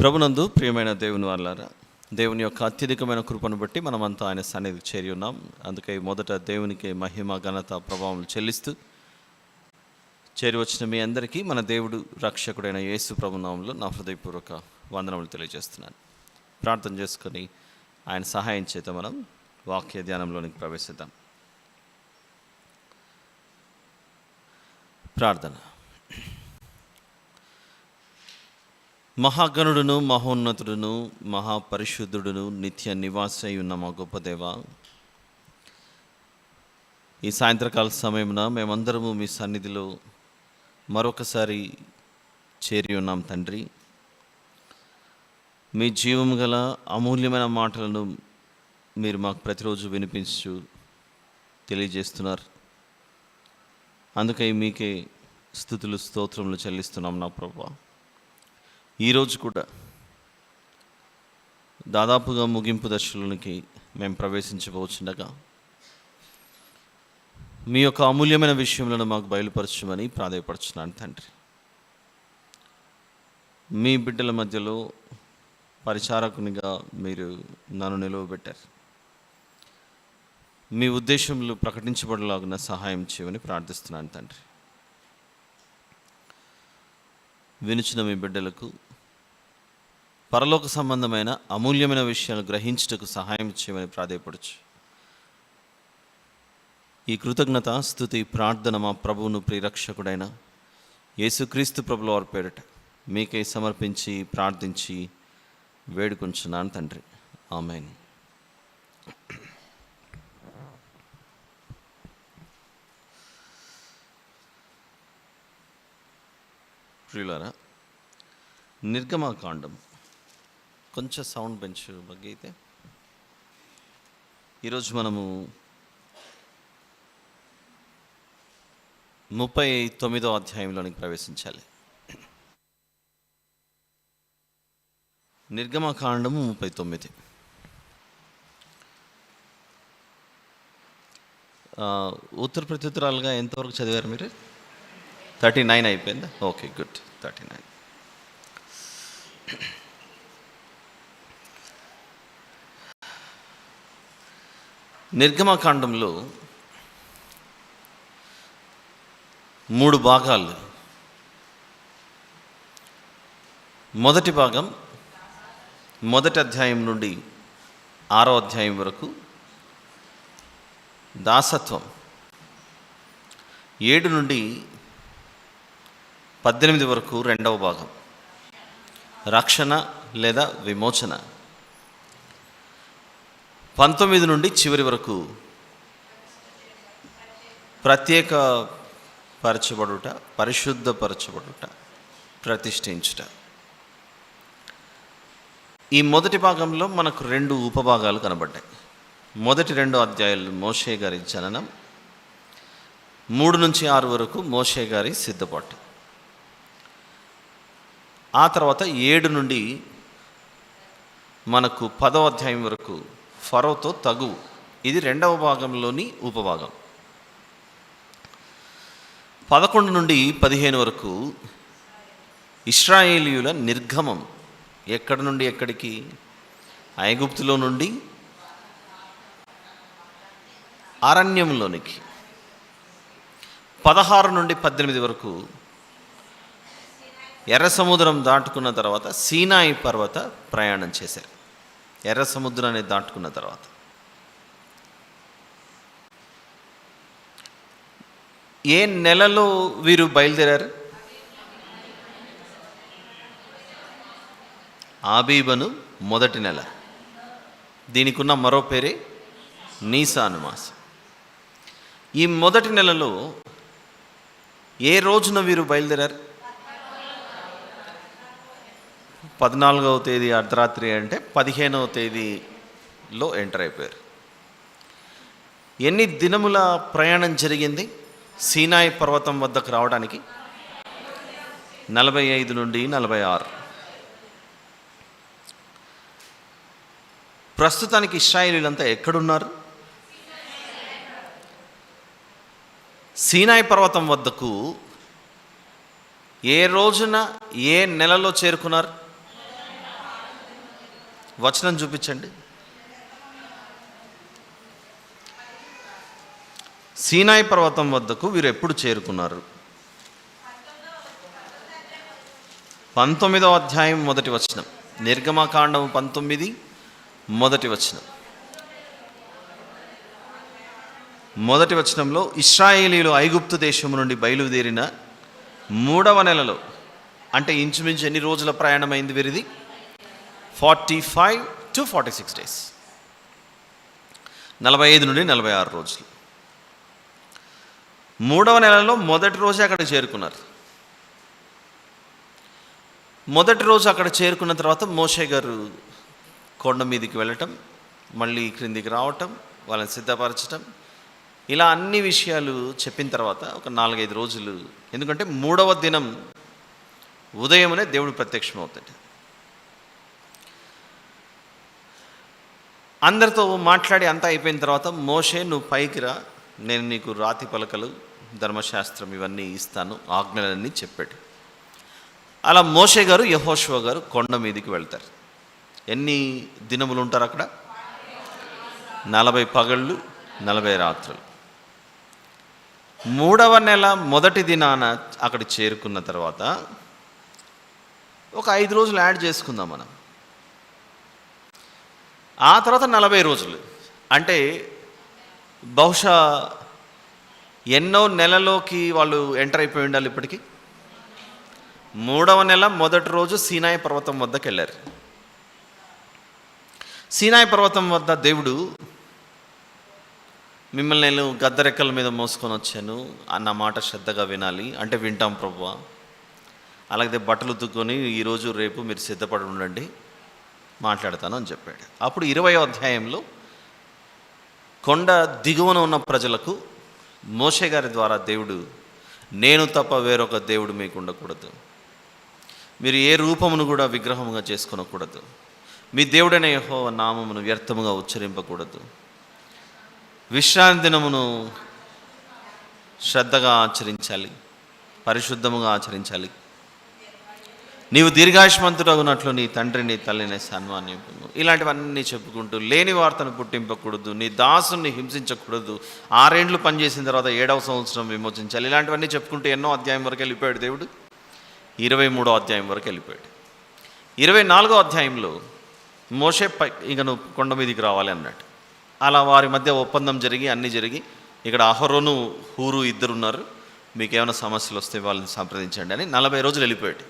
ప్రభునందు ప్రియమైన దేవుని వాళ్ళారా, దేవుని యొక్క అత్యధికమైన కృపను బట్టి మనమంతా ఆయన సన్నిధికి చేరి ఉన్నాం. అందుకే మొదట దేవునికి మహిమ ఘనత ప్రభావం చెల్లిస్తూ చేరి వచ్చిన మీ అందరికీ మన దేవుడు రక్షకుడైన యేసు ప్రభు నామములో నా హృదయపూర్వక వందనములు తెలియజేస్తున్నాను. ప్రార్థన చేసుకొని ఆయన సహాయం చేత మనం వాక్య ధ్యానంలోనికి ప్రవేశిద్దాం. ప్రార్థన. మహాగణుడును మహోన్నతుడును మహాపరిశుద్ధుడును నిత్య నివాసై ఉన్న మా గొప్ప దేవ, ఈ సాయంత్రకాల సమయమున మేమందరము మీ సన్నిధిలో మరొకసారి చేరి ఉన్నాం తండ్రి. మీ జీవము గల అమూల్యమైన మాటలను మీరు మాకు ప్రతిరోజు వినిపించు తెలియజేస్తున్నారు. అందుకై మీకే స్తుతులు స్తోత్రములు చెల్లిస్తున్నాం నా ప్రభువా. ఈరోజు కూడా దాదాపుగా ముగింపు దశలోనికి మేము ప్రవేశించబోచుండగా మీ యొక్క అమూల్యమైన విషయములను మాకు బయలుపరచమని ప్రాధేయపడుచున్నాను తండ్రి. మీ బిడ్డల మధ్యలో పరిచారకునిగా మీరు నన్ను నిలువబెట్టారు. మీ ఉద్దేశములు ప్రకటించబడలాగున సహాయం చేయమని ప్రార్థిస్తున్నాను తండ్రి. వినుచిన మీ బిడ్డలకు పరలోక సంబంధమైన అమూల్యమైన విషయాలు గ్రహించుటకు సహాయం చేయమని ప్రాధేయపడచ్చు. ఈ కృతజ్ఞత స్తుతి ప్రార్థన మా ప్రభువును ప్రియరక్షకుడైన యేసుక్రీస్తు ప్రభుల వారి పేరిట మీకై సమర్పించి ప్రార్థించి వేడుకొంచున్నాను తండ్రి. ఆమేన్. ప్రియులారా, నిర్గమకాండం కొంచెం సౌండ్ పెంచు బగ్గి. అయితే ఈరోజు మనము 39వ అధ్యాయంలోనికి ప్రవేశించాలి. నిర్గమకాండము 39. ఉత్తర ప్రత్యుత్తరాలుగా ఎంతవరకు చదివారు మీరు? 39 అయిపోయిందా? Okay, good. 39. నిర్గమకాండంలో 3 భాగాలు. మొదటి భాగం మొదటి అధ్యాయం నుండి 6వ అధ్యాయం వరకు దాసత్వం, 7 నుండి 18 వరకు రెండవ భాగం రక్షణ లేదా విమోచన, 19 నుండి చివరి వరకు ప్రత్యేక పరచబడుట, పరిశుద్ధపరచబడుట, ప్రతిష్ఠించుట. ఈ మొదటి భాగంలో మనకు 2 ఉపభాగాలు కనబడ్డాయి. మొదటి 2 అధ్యాయాలు మోషే గారి జననం, 3 నుంచి 6 వరకు మోషే గారి సిద్ధపాటు. ఆ తర్వాత 7 నుండి మనకు 10వ అధ్యాయం వరకు ఫరోతో తగువు. ఇది 2వ భాగంలోని ఉపభాగం. 11 నుండి 15 వరకు ఇశ్రాయేలీయుల నిర్గమం. ఎక్కడి నుండి ఎక్కడికి? ఐగుప్తులో నుండి అరణ్యంలోనికి. 16 నుండి 18 వరకు ఎర్ర సముద్రం దాటుకున్న తర్వాత సీనాయి పర్వత ప్రయాణం చేశారు. ఎర్ర సముద్రాన్ని దాటుకున్న తర్వాత ఏ నెలలో వీరు బయలుదేరారు? ఆబీబను మొదటి నెల. దీనికి ఉన్న మరో పేరే నీసాను మాసం. ఈ మొదటి నెలలో ఏ రోజున వీరు బయలుదేరారు? 14వ తేదీ అర్ధరాత్రి, అంటే 15వ తేదీలో ఎంటర్ అయిపోయారు. ఎన్ని దినముల ప్రయాణం జరిగింది సీనాయి పర్వతం వద్దకు రావడానికి? 45 నుండి 46. ప్రస్తుతానికి ఇశ్రాయేలీయులంతా ఎక్కడున్నారు? సీనాయి పర్వతం వద్దకు ఏ రోజున ఏ నెలలో చేరుకున్నారు? వచనం చూపించండి. సీనాయి పర్వతం వద్దకు వీరు ఎప్పుడు చేరుకున్నారు? 19వ అధ్యాయం మొదటి వచనం. నిర్గమకాండం 19 మొదటి వచనం. మొదటి వచనంలో ఇశ్రాయేలీలు ఐగుప్తు దేశం నుండి బయలుదేరిన 3వ నెలలో, అంటే ఇంచుమించు ఎన్ని రోజుల ప్రయాణమైంది వీరిది? 45 to 46 days, 45 నుండి 46 రోజులు. 3వ నెలలో మొదటి రోజే అక్కడికి చేరుకున్నారు. మొదటి రోజు అక్కడ చేరుకున్న తర్వాత మోషే గారు కొండ మీదకి వెళ్ళటం, మళ్ళీ క్రిందికి రావటం, వాళ్ళని సిద్ధపరచటం, ఇలా అన్ని విషయాలు చెప్పిన తర్వాత ఒక 4-5 రోజులు, ఎందుకంటే 3వ దినం ఉదయమునే దేవుడు ప్రత్యక్షమవుతాడు. అందరితో మాట్లాడి అంతా అయిపోయిన తర్వాత, మోషే నువ్వు పైకి రా, నేను నీకు రాతి పలకలు, ధర్మశాస్త్రం ఇవన్నీ ఇస్తాను, ఆజ్ఞలన్నీ చెప్పాడు. అలా మోషే గారు యెహోషువ గారు కొండ మీదకి వెళ్తారు. ఎన్ని దినములు ఉంటారు అక్కడ? 40 పగళ్ళు 40 రాత్రులు. 3వ నెల మొదటి దినాన అక్కడ చేరుకున్న తర్వాత ఒక 5 రోజులు యాడ్ చేసుకుందాం మనం. ఆ తర్వాత 40 రోజులు, అంటే బహుశా ఎన్నో నెలలోకి వాళ్ళు ఎంటర్ అయిపోయి ఉండాలి. ఇప్పటికీ 3వ నెల మొదటి రోజు సీనాయి పర్వతం వద్దకు వెళ్ళారు. సీనాయి పర్వతం వద్ద దేవుడు, మిమ్మల్ని నేను గద్దరెక్కల మీద మోసుకొని వచ్చాను అన్న మాట శ్రద్ధగా వినాలి అంటే, వింటాం ప్రభువా, అలాగే బట్టలు ఉతుక్కొని ఈరోజు రేపు మీరు సిద్ధపడి ఉండండి, మాట్లాడతాను అని చెప్పాడు. అప్పుడు 20వ అధ్యాయంలో కొండ దిగువన ఉన్న ప్రజలకు మోషే గారి ద్వారా దేవుడు, నేను తప్ప వేరొక దేవుడు మీకు ఉండకూడదు, మీరు ఏ రూపమును కూడా విగ్రహముగా చేసుకొనకూడదు, మీ దేవుడైన యెహోవా నామమును వ్యర్థముగా ఉచ్చరింపకూడదు, విశ్రాంతి దినమును శ్రద్ధగా ఆచరించాలి, పరిశుద్ధముగా ఆచరించాలి, నీవు దీర్ఘాయుష్మంతుడగునట్లు నీ తండ్రిని తల్లిని సన్మానింపు, ఇలాంటివన్నీ చెప్పుకుంటూ, లేని వార్తను పుట్టింపకూడదు, నీ దాసుని హింసించకూడదు, 6 ఏండ్లు పనిచేసిన తర్వాత 7వ సంవత్సరం విమోచించాలి, ఇలాంటివన్నీ చెప్పుకుంటూ ఎన్నో అధ్యాయం వరకు వెళ్ళిపోయాడు దేవుడు. 23వ అధ్యాయం వరకు వెళ్ళిపోయాడు. 24వ అధ్యాయంలో మోషే ఇక నువ్వు కొండ మీదకి రావాలి అన్నాడు. అలా వారి మధ్య ఒప్పందం జరిగి అన్నీ జరిగి, ఇక్కడ అహరోను హూరు 2 ఉన్నారు, మీకు ఏమైనా సమస్యలు వస్తే వాళ్ళని సంప్రదించండి అని 40 రోజులు వెళ్ళిపోయాడు.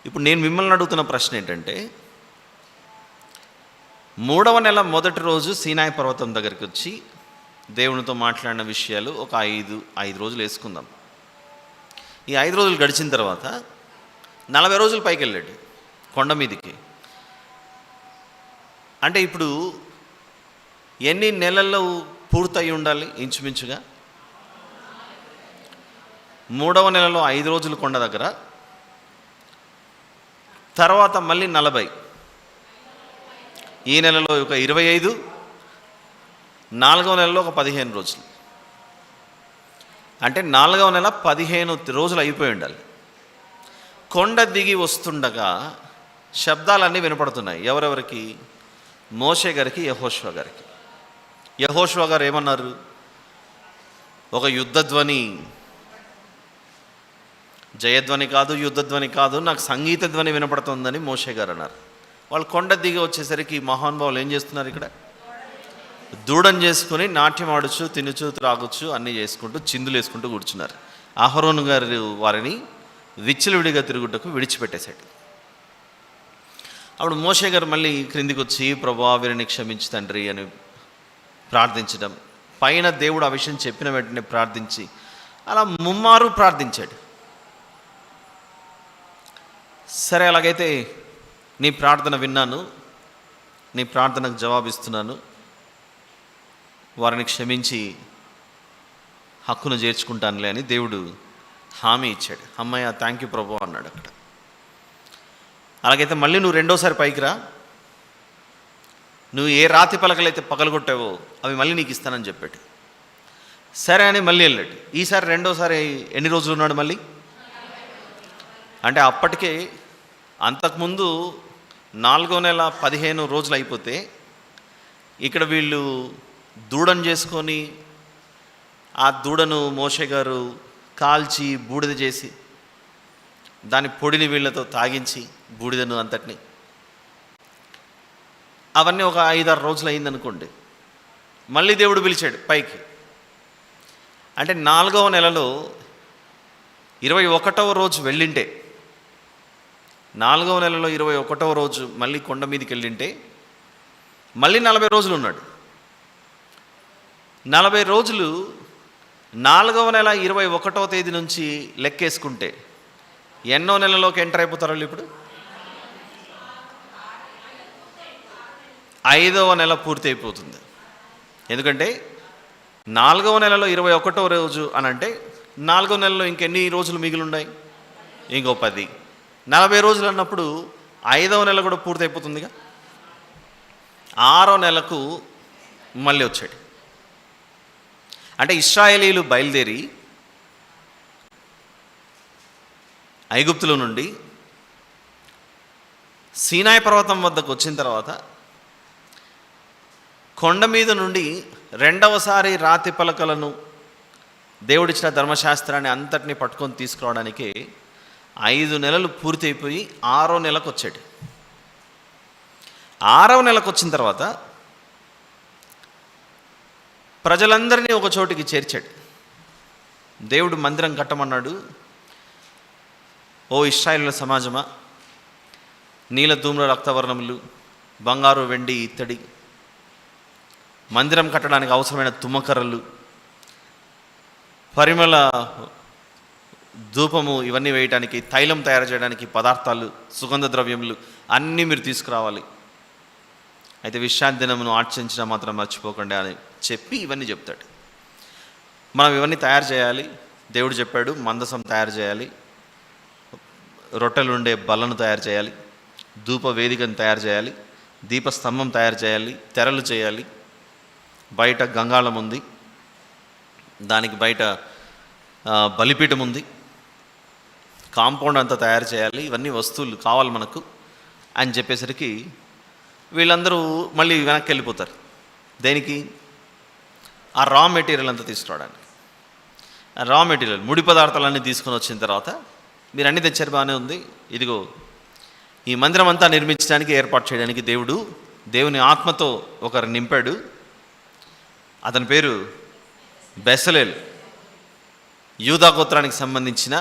ఇప్పుడు నేను మిమ్మల్ని అడుగుతున్న ప్రశ్న ఏంటంటే, 3వ నెల మొదటి రోజు సీనాయి పర్వతం దగ్గరికి వచ్చి దేవునితో మాట్లాడిన విషయాలు ఒక 5 రోజులు వేసుకుందాం. ఈ 5 రోజులు గడిచిన తర్వాత 40 రోజులు పైకి వెళ్ళాడు కొండ మీదకి. అంటే ఇప్పుడు ఎన్ని నెలల్లో పూర్తయి ఉండాలి ఇంచుమించుగా? 3వ నెలలో 5 రోజులు కొండ దగ్గర, తర్వాత మళ్ళీ 40, ఈ నెలలో ఒక 25, 4వ నెలలో ఒక 15 రోజులు, అంటే 4వ నెల 15 రోజులు అయిపోయి ఉండాలి. కొండ దిగి వస్తుండగా శబ్దాలన్నీ వినపడుతున్నాయి. ఎవరెవరికి? మోషే గారికి, యెహోషువ గారికి. యెహోషువ గారు ఏమన్నారు? ఒక యుద్ధధ్వని, జయధ్వని కాదు, యుద్ధధ్వని కాదు, నాకు సంగీత ధ్వని వినపడుతుందని మోషే గారు అన్నారు. వాళ్ళు కొండ దిగి వచ్చేసరికి మహానుభావులు ఏం చేస్తున్నారు? ఇక్కడ దూడం చేసుకుని నాట్యం ఆడచ్చు, తినచ్చు, త్రాగొచ్చు, అన్నీ చేసుకుంటూ చిందులు వేసుకుంటూ కూర్చున్నారు. అహరోను గారు వారిని విచ్చలవిడిగా తిరుగుటకు విడిచిపెట్టేశాడు. అప్పుడు మోషే గారు మళ్ళీ క్రిందికి వచ్చి, ప్రభువా వీరిని క్షమించు తండ్రి అని ప్రార్థించడం, పైన దేవుడు ఆ విషయం చెప్పిన వెంటనే ప్రార్థించి అలా ముమ్మారు ప్రార్థించాడు. సరే, అలాగైతే నీ ప్రార్థన విన్నాను, నీ ప్రార్థనకు జవాబిస్తున్నాను, వారిని క్షమించి హక్కును చేర్చుకుంటానులే అని దేవుడు హామీ ఇచ్చాడు. అమ్మయ్య, థ్యాంక్ యూ ప్రభు అన్నాడు అక్కడ. అలాగైతే మళ్ళీ నువ్వు 2వసారి పైకి రా, నువ్వు ఏ రాతి పలకలైతే పగలగొట్టావో అవి మళ్ళీ నీకు ఇస్తానని చెప్పాడు. సరే అని మళ్ళీ వెళ్ళాడు. ఈసారి 2వసారి ఎన్ని రోజులు ఉన్నాడు మళ్ళీ? అంటే అప్పటికే అంతకుముందు 4వ నెల 15 రోజులు అయిపోతే ఇక్కడ వీళ్ళు దూడను చేసుకొని ఆ దూడను మోషే గారు కాల్చి బూడిద చేసి దాని పొడిని వీళ్ళతో తాగించి బూడిదను అంతటిని, అవన్నీ ఒక 5-6 రోజులు అయిందనుకోండి. మళ్ళీ దేవుడు పిలిచాడు పైకి. అంటే 4వ నెలలో 21వ రోజు వెళ్ళింటే, 4వ నెలలో 21వ రోజు మళ్ళీ కొండ మీదకి వెళ్ళింటే మళ్ళీ 40 రోజులు ఉన్నాడు. 40 రోజులు 4వ నెల 21వ తేదీ నుంచి లెక్కేసుకుంటే ఎన్నో నెలలోకి ఎంటర్ అయిపోతారు వాళ్ళు ఇప్పుడు? 5వ నెల పూర్తి అయిపోతుంది. ఎందుకంటే 4వ నెలలో 21వ రోజు అని అంటే 4వ నెలలో ఇంకెన్ని రోజులు మిగిలి ఉన్నాయి? ఇంకో 10. 40 రోజులు అన్నప్పుడు 5వ నెల కూడా పూర్తి అయిపోతుందిగా. 6వ నెలకు మళ్ళీ వచ్చాడు. అంటే ఇశ్రాయేలీలు బయలుదేరి ఐగుప్తులో నుండి సీనాయి పర్వతం వద్దకు వచ్చిన తర్వాత కొండ మీద నుండి రెండవసారి రాతి పలకలను దేవుడిచ్చిన ధర్మశాస్త్రాన్ని అంతటినీ పట్టుకొని తీసుకురావడానికి 5 నెలలు పూర్తి అయిపోయి 6వ నెలకు వచ్చాడు. 6వ నెలకు వచ్చిన తర్వాత ప్రజలందరినీ ఒక చోటికి చేర్చాడు. దేవుడు మందిరం కట్టమన్నాడు. ఓ ఇశ్రాయేలుల సమాజమా, నీల ధూమ్ర రక్తవర్ణములు, బంగారు వెండి ఇత్తడి, మందిరం కట్టడానికి అవసరమైన తుమ్మకర్రలు, పరిమళ ధూపము, ఇవన్నీ వేయడానికి, తైలం తయారు చేయడానికి పదార్థాలు, సుగంధ ద్రవ్యములు అన్నీ మీరు తీసుకురావాలి. అయితే విశ్రాంతి దినమును ఆచరించడం మాత్రం మర్చిపోకండి అని చెప్పి ఇవన్నీ చెప్తాడు. మనం ఇవన్నీ తయారు చేయాలి. దేవుడు చెప్పాడు మందసం తయారు చేయాలి, రొట్టెలు ఉండే బల్లను తయారు చేయాలి, ధూప వేదికను తయారు చేయాలి, దీపస్తంభం తయారు చేయాలి, తెరలు చేయాలి, బయట గంగాళం ఉంది, దానికి బయట బలిపీఠం ఉంది, కాంపౌండ్ అంతా తయారు చేయాలి, ఇవన్నీ వస్తువులు కావాలి మనకు అని చెప్పేసరికి వీళ్ళందరూ మళ్ళీ వెనక్కి వెళ్ళిపోతారు. దేనికి? ఆ రా మెటీరియల్ అంతా తీసుకురావడానికి. రా మెటీరియల్, ముడి పదార్థాలన్నీ తీసుకొని వచ్చిన తర్వాత మీరు అన్నీ తెచ్చారు, బాగానే ఉంది, ఇదిగో ఈ మందిరం అంతా నిర్మించడానికి ఏర్పాటు చేయడానికి దేవుని ఆత్మతో ఒకరు నింపాడు. అతని పేరు బెసలేల్, యూదా గోత్రానికి సంబంధించిన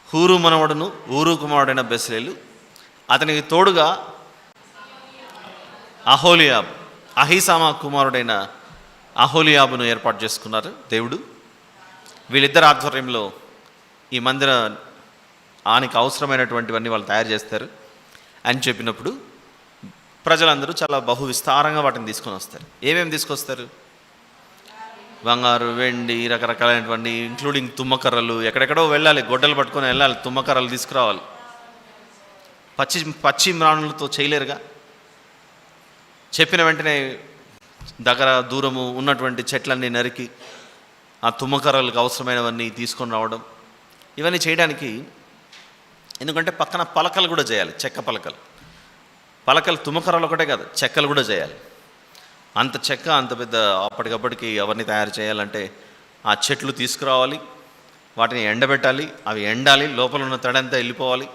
హూరు మనవడును ఊరు కుమారుడైన బెసలేలు, అతనికి తోడుగా అహోలియాబ్, అహీసామా కుమారుడైన అహోలియాబును ఏర్పాటు చేసుకున్నారు దేవుడు. వీళ్ళిద్దరు ఆధ్వర్యంలో ఈ మందిర ఆనికి అవసరమైనటువంటివన్నీ వాళ్ళు తయారు చేస్తారు అని చెప్పినప్పుడు ప్రజలందరూ చాలా బహు విస్తారంగా వాటిని తీసుకొని వస్తారు. ఏమేమి తీసుకొస్తారు? బంగారు, వెండి, రకరకాలైనటువంటి, ఇంక్లూడింగ్ తుమ్మకర్రలు. ఎక్కడెక్కడో వెళ్ళాలి, గొడ్డలు పట్టుకొని వెళ్ళాలి, తుమ్మకర్రలు తీసుకురావాలి. పచ్చి మ్రాణులతో చేయలేరుగా. చెప్పిన వెంటనే దగ్గర దూరము ఉన్నటువంటి చెట్లన్నీ నరికి ఆ తుమ్మకర్రలకు అవసరమైనవన్నీ తీసుకొని రావడం, ఇవన్నీ చేయడానికి. ఎందుకంటే పక్కన పలకలు కూడా చేయాలి, చెక్క పలకలు తుమ్మకర్రలు ఒకటే కాదు, చెక్కలు కూడా చేయాలి. అంత చెక్క, అంత పెద్ద అప్పటికప్పటికి అవన్నీ తయారు చేయాలంటే ఆ చెట్లు తీసుకురావాలి, వాటిని ఎండబెట్టాలి, అవి ఎండాలి, లోపల ఉన్న తడంతా వెళ్ళిపోవాలి.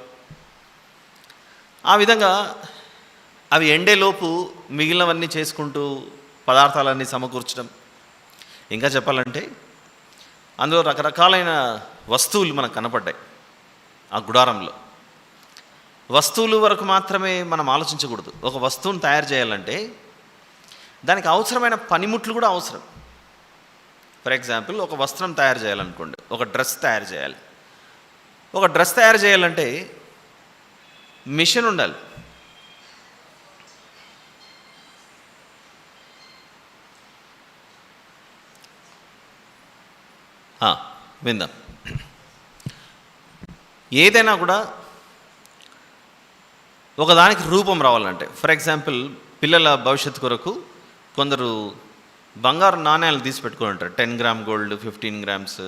ఆ విధంగా అవి ఎండేలోపు మిగిలినవన్నీ చేసుకుంటూ పదార్థాలన్నీ సమకూర్చడం. ఇంకా చెప్పాలంటే అందులో రకరకాలైన వస్తువులు మనకు కనపడ్డాయి. ఆ గుడారంలో వస్తువులు వరకు మాత్రమే మనం ఆలోచించకూడదు. ఒక వస్తువును తయారు చేయాలంటే దానికి అవసరమైన పనిముట్లు కూడా అవసరం. ఫర్ ఎగ్జాంపుల్, ఒక వస్త్రం తయారు చేయాలనుకోండి, ఒక డ్రెస్ తయారు చేయాలి. ఒక డ్రెస్ తయారు చేయాలంటే మిషన్ ఉండాలి. విందాం. ఏదైనా కూడా ఒకదానికి రూపం రావాలంటే, ఫర్ ఎగ్జాంపుల్ పిల్లల భవిష్యత్తు కొరకు కొందరు బంగారు నాణ్యాలు తీసి పెట్టుకొని ఉంటారు. 10 గ్రామ్ గోల్డ్, 15 గ్రామ్స్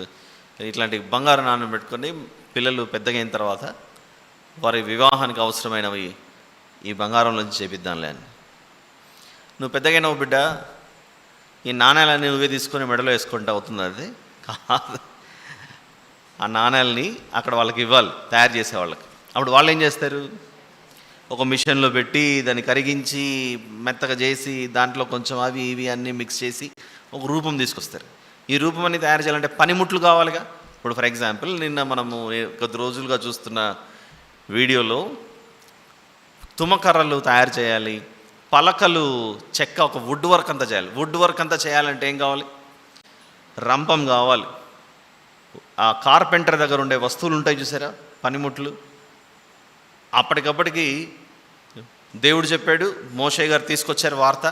ఇట్లాంటి బంగారు నాణ్యం పెట్టుకొని పిల్లలు పెద్దగా అయిన తర్వాత వారి వివాహానికి అవసరమైనవి ఈ బంగారం నుంచి చేపిద్దాంలే అని. నువ్వు పెద్దగైనావు బిడ్డ, ఈ నాణ్యాలన్నీ నువ్వే తీసుకొని మెడలో వేసుకుంటూ అవుతుంది. అది కాదు, ఆ నాణ్యాలని అక్కడ వాళ్ళకి ఇవ్వాలి, తయారు చేసే వాళ్ళకి. అప్పుడు వాళ్ళు ఏం చేస్తారు, ఒక మిషన్లో పెట్టి దాన్ని కరిగించి మెత్తగా చేసి దాంట్లో కొంచెం అవి ఇవి అన్నీ మిక్స్ చేసి ఒక రూపం తీసుకొస్తారు. ఈ రూపం అన్ని తయారు చేయాలంటే పనిముట్లు కావాలిగా. ఇప్పుడు ఫర్ ఎగ్జాంపుల్ నిన్న మనము కొద్ది రోజులుగా చూస్తున్న వీడియోలో తుమ్మకర్రలు తయారు చేయాలి, పలకలు చెక్క, ఒక వుడ్ వర్క్ అంతా చేయాలి. వుడ్ వర్క్ అంతా చేయాలంటే ఏం కావాలి, రంపం కావాలి. ఆ కార్పెంటర్ దగ్గర ఉండే వస్తువులు ఉంటాయి చూసారా, పనిముట్లు. అప్పటికప్పటికి దేవుడు చెప్పాడు, మోషే గారు తీసుకొచ్చారు వార్త.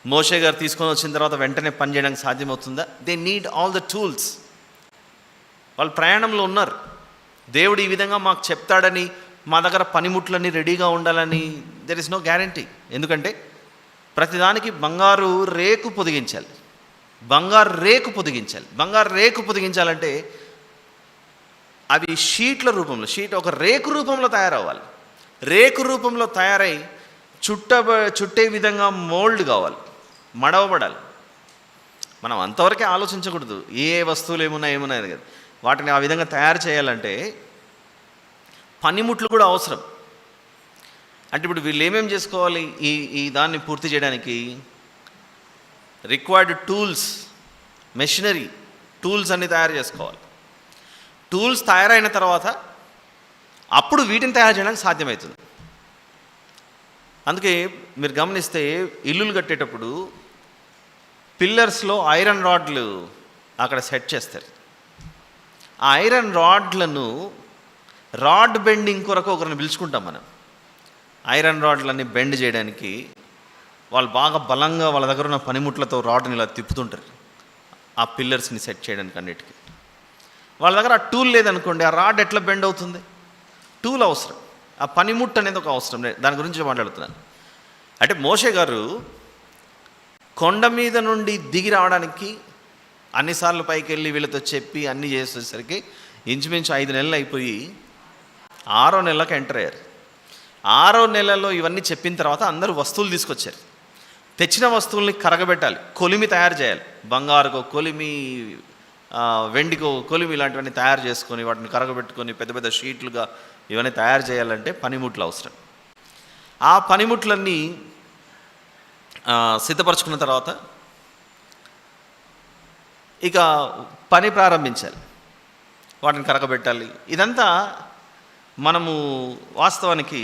మోషే గారు తీసుకొని వచ్చిన తర్వాత వెంటనే పని చేయడానికి సాధ్యమవుతుందా? They need all the tools. వాళ్ళు ప్రయాణంలో ఉన్నారు. దేవుడు ఈ విధంగా మాకు చెప్తాడని, మా దగ్గర పనిముట్లన్నీ రెడీగా ఉండాలని దెర్ ఇస్ నో గ్యారంటీ. ఎందుకంటే ప్రతిదానికి బంగారు రేకు పొదిగించాలి. బంగారు రేకు పొదిగించాలి. బంగారు రేకు పొదిగించాలంటే అవి షీట్ల రూపంలో, ఒక రేకు రూపంలో తయారవ్వాలి. రేకు రూపంలో తయారై చుట్టే విధంగా మోల్డ్ కావాలి, మడవబడాలి. మనం అంతవరకే ఆలోచించకూడదు, ఏ వస్తువులు ఏమున్నాయి కదా, వాటిని ఆ విధంగా తయారు చేయాలంటే పనిముట్లు కూడా అవసరం. అంటే ఇప్పుడు వీళ్ళు ఏమేమి చేసుకోవాలి, ఈ దాన్ని పూర్తి చేయడానికి రిక్వైర్డ్ టూల్స్, మెషినరీ టూల్స్ అన్నీ తయారు చేసుకోవాలి. టూల్స్ తయారైన తర్వాత అప్పుడు వీటిని తయారు చేయడానికి సాధ్యమవుతుంది. అందుకే మీరు గమనిస్తే ఇల్లులు కట్టేటప్పుడు పిల్లర్స్లో ఐరన్ రాడ్లు అక్కడ సెట్ చేస్తారు. ఆ ఐరన్ రాడ్లను రాడ్ బెండింగ్ కొరకు ఒకరిని పిలుచుకుంటాం మనం. ఐరన్ రాడ్లన్నీ బెండ్ చేయడానికి వాళ్ళు బాగా బలంగా వాళ్ళ దగ్గర ఉన్న పనిముట్లతో రాడ్ని ఇలా తిప్పుతుంటారు, ఆ పిల్లర్స్ని సెట్ చేయడానికి అన్నిటికీ. వాళ్ళ దగ్గర ఆ టూల్ లేదనుకోండి, ఆ రాడ్ ఎట్లా బెండ్ అవుతుంది? టూల్ అవసరం, ఆ పనిముట్టు అనేది ఒక అవసరం. దాని గురించి మాట్లాడుతున్నాను. అంటే మోషే గారు కొండ మీద నుండి దిగి రావడానికి అన్నిసార్లు పైకి వెళ్ళి వీళ్ళతో చెప్పి అన్నీ చేసేసరికి ఇంచుమించు 5 నెలలు అయిపోయి 6వ నెలలకు ఎంటర్ అయ్యారు. 6వ నెలలో ఇవన్నీ చెప్పిన తర్వాత అందరూ వస్తువులు తీసుకొచ్చారు. తెచ్చిన వస్తువుల్ని కరగబెట్టాలి, కొలిమి తయారు చేయాలి. బంగారుకో కొలిమి, వెండికో కొలిమి, ఇలాంటివన్నీ తయారు చేసుకొని వాటిని కరగబెట్టుకొని పెద్ద పెద్ద షీట్లుగా ఇవన్నీ తయారు చేయాలంటే పనిముట్లు అవసరం. ఆ పనిముట్లన్నీ సిద్ధపరచుకున్న తర్వాత ఇక పని ప్రారంభించాలి, వాటిని కరగబెట్టాలి. ఇదంతా మనము వాస్తవానికి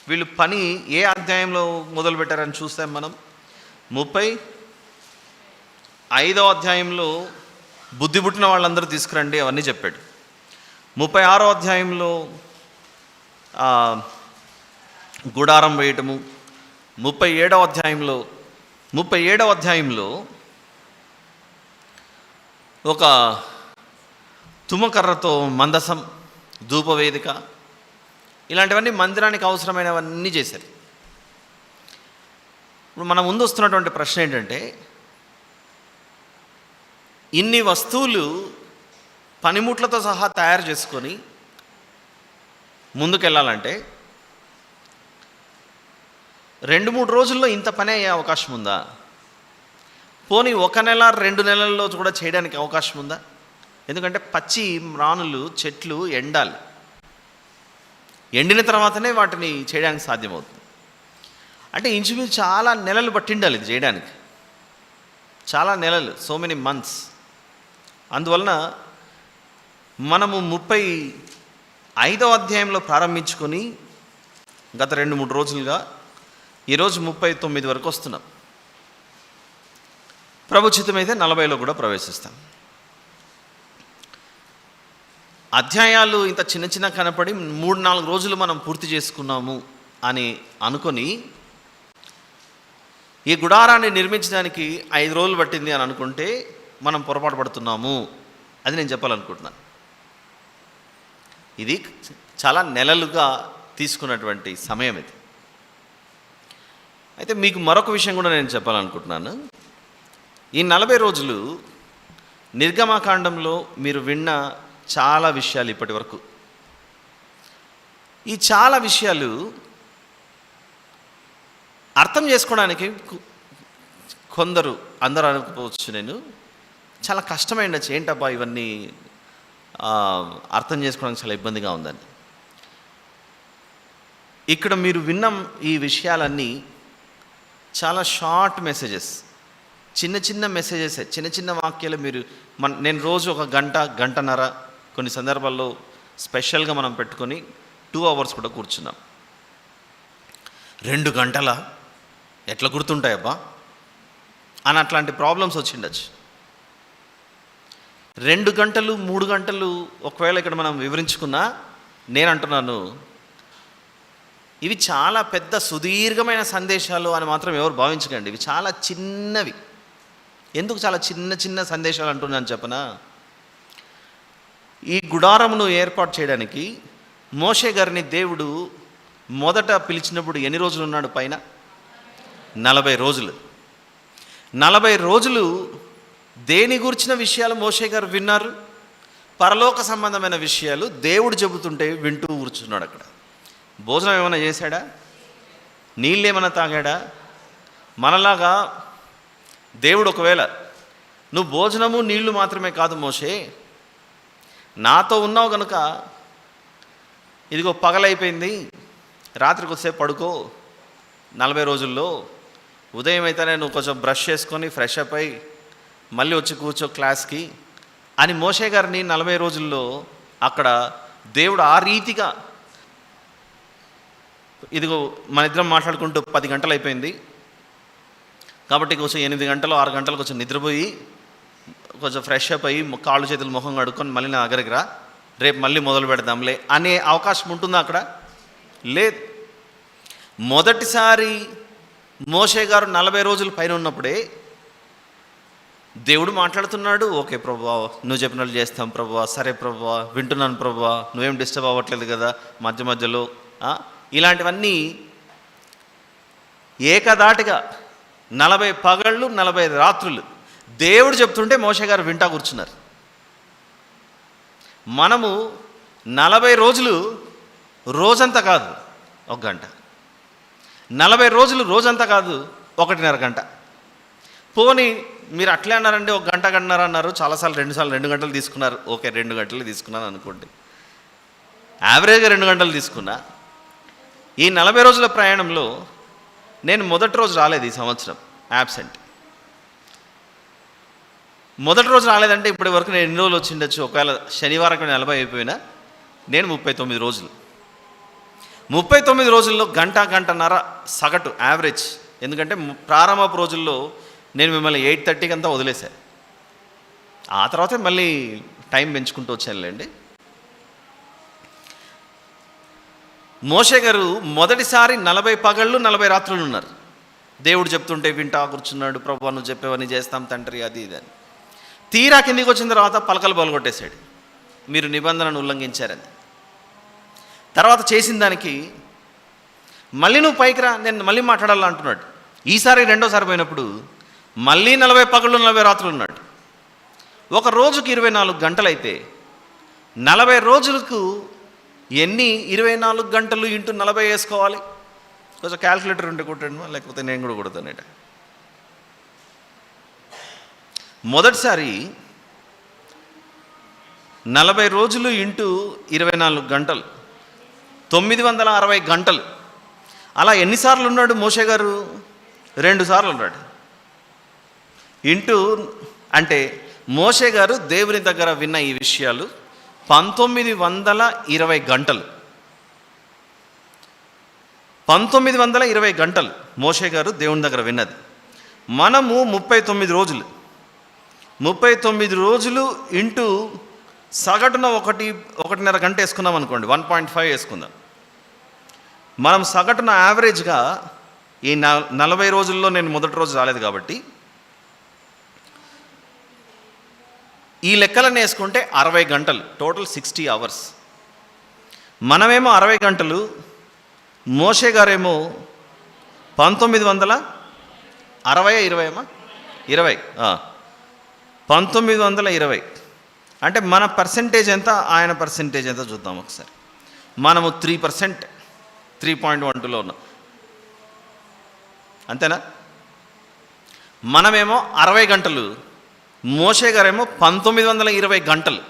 వీళ్ళు పని ఏ అధ్యాయంలో మొదలుపెట్టారని చూస్తాం మనం. 35వ అధ్యాయంలో బుద్ధి పుట్టిన వాళ్ళందరూ తీసుకురండి అవన్నీ చెప్పాడు. 36వ అధ్యాయంలో గుడారం వేయటము, 37వ అధ్యాయంలో ఒక తుమ్మకర్రతో మందసం, ధూపవేదిక, ఇలాంటివన్నీ మందిరానికి అవసరమైనవన్నీ చేశారు. ఇప్పుడు మన ముందు వస్తున్నటువంటి ప్రశ్న ఏంటంటే, ఇన్ని వస్తువులు పనిముట్లతో సహా తయారు చేసుకొని ముందుకెళ్ళాలంటే 2-3 రోజుల్లో ఇంత పని అయ్యే అవకాశం ఉందా? పోనీ 1 నెల 2 నెలల్లో కూడా చేయడానికి అవకాశం ఉందా? ఎందుకంటే పచ్చి రానులు, చెట్లు ఎండాలి. ఎండిన తర్వాతనే వాటిని చేయడానికి సాధ్యమవుతుంది. అంటే ఇంచుమించు చాలా నెలలు పట్టిండాలి ఇది చేయడానికి, చాలా నెలలు, సో మెనీ మంత్స్. అందువలన మనము 35వ అధ్యాయంలో ప్రారంభించుకొని గత 2-3 రోజులుగా ఈరోజు 39 వరకు వస్తున్నాం. ప్రభుచితమైతే 40లో కూడా ప్రవేశిస్తాం. అధ్యాయాలు ఇంత చిన్న చిన్న కనపడి 3-4 రోజులు మనం పూర్తి చేసుకున్నాము అని అనుకొని ఈ గుడారాన్ని నిర్మించడానికి 5 రోజులు పట్టింది అని అనుకుంటే మనం పొరపాటు పడుతున్నాము. అది నేను చెప్పాలనుకుంటున్నాను. ఇది చాలా నెలలుగా తీసుకున్నటువంటి సమయం ఇది. అయితే మీకు మరొక విషయం కూడా నేను చెప్పాలనుకుంటున్నాను. ఈ 40 రోజులు నిర్గమకాండంలో మీరు విన్న చాలా విషయాలు, ఇప్పటి వరకు ఈ చాలా విషయాలు అర్థం చేసుకోవడానికి కొందరు, అందరూ అనుకోవచ్చు నేను చాలా కష్టమైండొచ్చు, ఏంటబ్బా ఇవన్నీ అర్థం చేసుకోవడానికి చాలా ఇబ్బందిగా ఉందని. ఇక్కడ మీరు విన్న ఈ విషయాలన్నీ చాలా షార్ట్ మెసేజెస్, చిన్న చిన్న మెసేజెస్, చిన్న చిన్న వాక్యాలు. మీరు నేను రోజు ఒక గంటన్నర, కొన్ని సందర్భాల్లో స్పెషల్గా మనం పెట్టుకొని 2 hours కూడా కూర్చున్నాం. 2 గంటల ఎట్లా గుర్తుంటాయబ్బా అని అట్లాంటి ప్రాబ్లమ్స్ వచ్చిండొచ్చు. 2 గంటలు 3 గంటలు ఒకవేళ ఇక్కడ మనం వివరించుకున్నా, నేను అంటున్నాను ఇవి చాలా పెద్ద సుదీర్ఘమైన సందేశాలు అని మాత్రం ఎవరు భావించకండి. ఇవి చాలా చిన్నవి. ఎందుకు చాలా చిన్న చిన్న సందేశాలు అంటున్నాను చెప్పనా? ఈ గుడారమును ఏర్పాటు చేయడానికి మోషే గారిని దేవుడు మొదట పిలిచినప్పుడు ఎన్ని రోజులు ఉన్నాడు? పైన 40 రోజులు. 40 రోజులు దేని గురించిన విషయాలు మోషే గారు విన్నారు? పరలోక సంబంధమైన విషయాలు దేవుడు చెబుతుంటే వింటూ కూర్చున్నాడు. అక్కడ భోజనం ఏమైనా చేశాడా? నీళ్ళు ఏమైనా తాగాడా? మనలాగా దేవుడు ఒకవేళ నువ్వు భోజనము నీళ్లు మాత్రమే కాదు మోషే, నాతో ఉన్నావు కనుక ఇదిగో పగలైపోయింది, రాత్రికి వచ్చేపు పడుకో, 40 రోజుల్లో ఉదయం అయితేనే నువ్వు కొంచెం బ్రష్ చేసుకొని ఫ్రెష్ అప్ అయి మళ్ళీ వచ్చి కూర్చో క్లాస్కి అని మోషే గారిని 40 రోజుల్లో అక్కడ దేవుడు ఆ రీతిగా, ఇదిగో మన ఇద్దరం మాట్లాడుకుంటూ 10 గంటలు అయిపోయింది కాబట్టి కొంచెం 8 గంటలు 6 గంటలు కొంచెం నిద్రపోయి కొంచెం ఫ్రెష్ అప్ అయ్యి కాళ్ళు చేతులు ముఖం కడుక్కొని మళ్ళీ నా దగ్గరికి రా, రేపు మళ్ళీ మొదలు పెడదాంలే అనే అవకాశం ఉంటుందా అక్కడ? లేదు. మొదటిసారి మోషే గారు 40 రోజుల పైన ఉన్నప్పుడే దేవుడు మాట్లాడుతున్నాడు. ఓకే ప్రభువా, నువ్వు చెప్పినట్లు చేస్తాం ప్రభువా, సరే ప్రభువా, వింటున్నాను ప్రభువా, నువ్వేం డిస్టర్బ్ అవ్వట్లేదు కదా మధ్య మధ్యలో, ఇలాంటివన్నీ ఏకదాటిగా 40 పగళ్ళు 40 రాత్రులు దేవుడు చెప్తుంటే మోషే గారు వింటా కూర్చున్నారు. మనము 40 రోజులు రోజంతా కాదు 1 గంట, 40 రోజులు రోజంతా కాదు 1.5 గంట. పోనీ మీరు అట్లే అన్నారండి, 1 గంట గంటన్నర అన్నారు, చాలాసార్లు 2 గంటలు తీసుకున్నారు. ఓకే 2 గంటలు తీసుకున్నాను అనుకోండి, యావరేజ్గా 2 గంటలు తీసుకున్నా. ఈ 40 రోజుల ప్రయాణంలో నేను మొదటి రోజు రాలేదు, ఈ సంవత్సరం యాబ్సెంట్. మొదటి రోజు రాలేదంటే ఇప్పటి వరకు నేను ఎన్ని రోజులు వచ్చిండొచ్చు? ఒకవేళ శనివారం 40 అయిపోయినా నేను 39 రోజులు. 39 రోజుల్లో గంటన్నర సగటు యావరేజ్. ఎందుకంటే ప్రారంభపు రోజుల్లో నేను మిమ్మల్ని 8:30కి అంతా వదిలేశాను, ఆ తర్వాత మళ్ళీ టైం పెంచుకుంటూ వచ్చానులేండి. మోషే గారు మొదటిసారి 40 పగళ్ళు 40 రాత్రులు ఉన్నారు. దేవుడు చెప్తుంటే వింటా కూర్చున్నాడు. ప్రభువా నువ్వు చెప్పేవన్నీ చేస్తాం తండ్రి, అది ఇది అని. తీరా కిందికి వచ్చిన తర్వాత పలకలు బలగొట్టేశాడు, మీరు నిబంధనను ఉల్లంఘించారని. తర్వాత చేసిన దానికి మళ్ళీ నువ్వు పైకి రా, నేను మళ్ళీ మాట్లాడాలా అంటున్నాడు. ఈసారి రెండోసారి పోయినప్పుడు మళ్ళీ 40 పగళ్ళు 40 రాత్రులు ఉన్నాడు. ఒక రోజుకి 24 గంటలైతే 40 రోజులకు ఎన్ని 24 గంటలు ఇంటూ 40 వేసుకోవాలి? కొంచెం క్యాల్కులేటర్ ఉంటే కొట్టండి, లేకపోతే నేను కూడా కొడతానేట. మొదటిసారి 40 రోజులు ఇంటూ 24 గంటలు 960 గంటలు. అలా ఎన్నిసార్లు ఉన్నాడు మోషే గారు? 2 సార్లు ఉన్నాడు. ఇంటూ అంటే మోషే గారు దేవుని దగ్గర విన్న ఈ విషయాలు 1920 గంటలు. 1920 గంటలు మోషే గారు దేవుని దగ్గర విన్నది. మనము 39 రోజులు. 39 రోజులు ఇంటూ సగటున 1.5 గంట వేసుకున్నాం అనుకోండి, 1.5 వేసుకుందాం. మనం సగటున యావరేజ్గా ఈ 40 రోజుల్లో నేను మొదటి రోజు రాలేదు కాబట్టి ఈ లెక్కలను వేసుకుంటే 60 గంటలు, టోటల్ 60 hours. మనమేమో 60 గంటలు, మోషే గారేమో 1920 1920. అంటే మన పర్సెంటేజ్ ఎంత, ఆయన పర్సెంటేజ్ ఎంత చూద్దాం ఒకసారి. మనము 3%, 3.12లో ఉన్నాం. అంతేనా? మనమేమో 60 గంటలు, మోషే గారేమో 1920 గంటలు.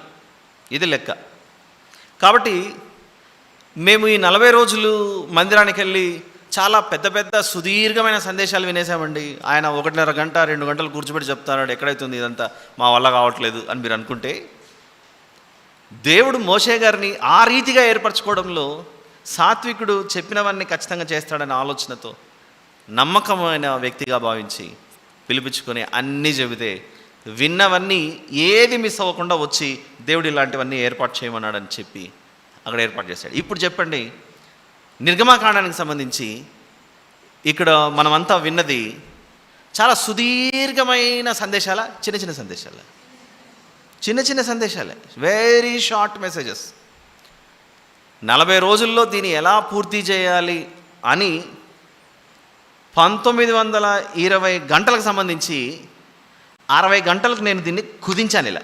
ఇది లెక్క. కాబట్టి మేము ఈ 40 రోజులు మందిరానికి వెళ్ళి చాలా పెద్ద పెద్ద సుదీర్ఘమైన సందేశాలు వినేసామండి. ఆయన 1.5 గంట 2 గంటలు కూర్చోబెట్టి చెప్తాడు, ఎక్కడైతుంది ఇదంతా, మా వల్ల కావట్లేదు అని మీరు అనుకుంటే, దేవుడు మోషే గారిని ఆ రీతిగా ఏర్పరచుకోవడంలో సాత్వికుడు చెప్పినవన్నీ ఖచ్చితంగా చేస్తాడనే ఆలోచనతో నమ్మకమైన వ్యక్తిగా భావించి పిలిపించుకొని అన్నీ చెబితే, విన్నవన్నీ ఏది మిస్ అవ్వకుండా వచ్చి దేవుడు ఇలాంటివన్నీ ఏర్పాటు చేయమన్నాడని చెప్పి అక్కడ ఏర్పాటు చేశాడు. ఇప్పుడు చెప్పండి, నిర్గమకాండానికి సంబంధించి ఇక్కడ మనమంతా విన్నది చాలా సుదీర్ఘమైన సందేశాల, చిన్న చిన్న సందేశాలే, వెరీ షార్ట్ మెసేజెస్. 40 రోజుల్లో దీన్ని ఎలా పూర్తి చేయాలి అని 1920 గంటలకు సంబంధించి 60 గంటలకు నేను దీన్ని కుదించాను. ఇలా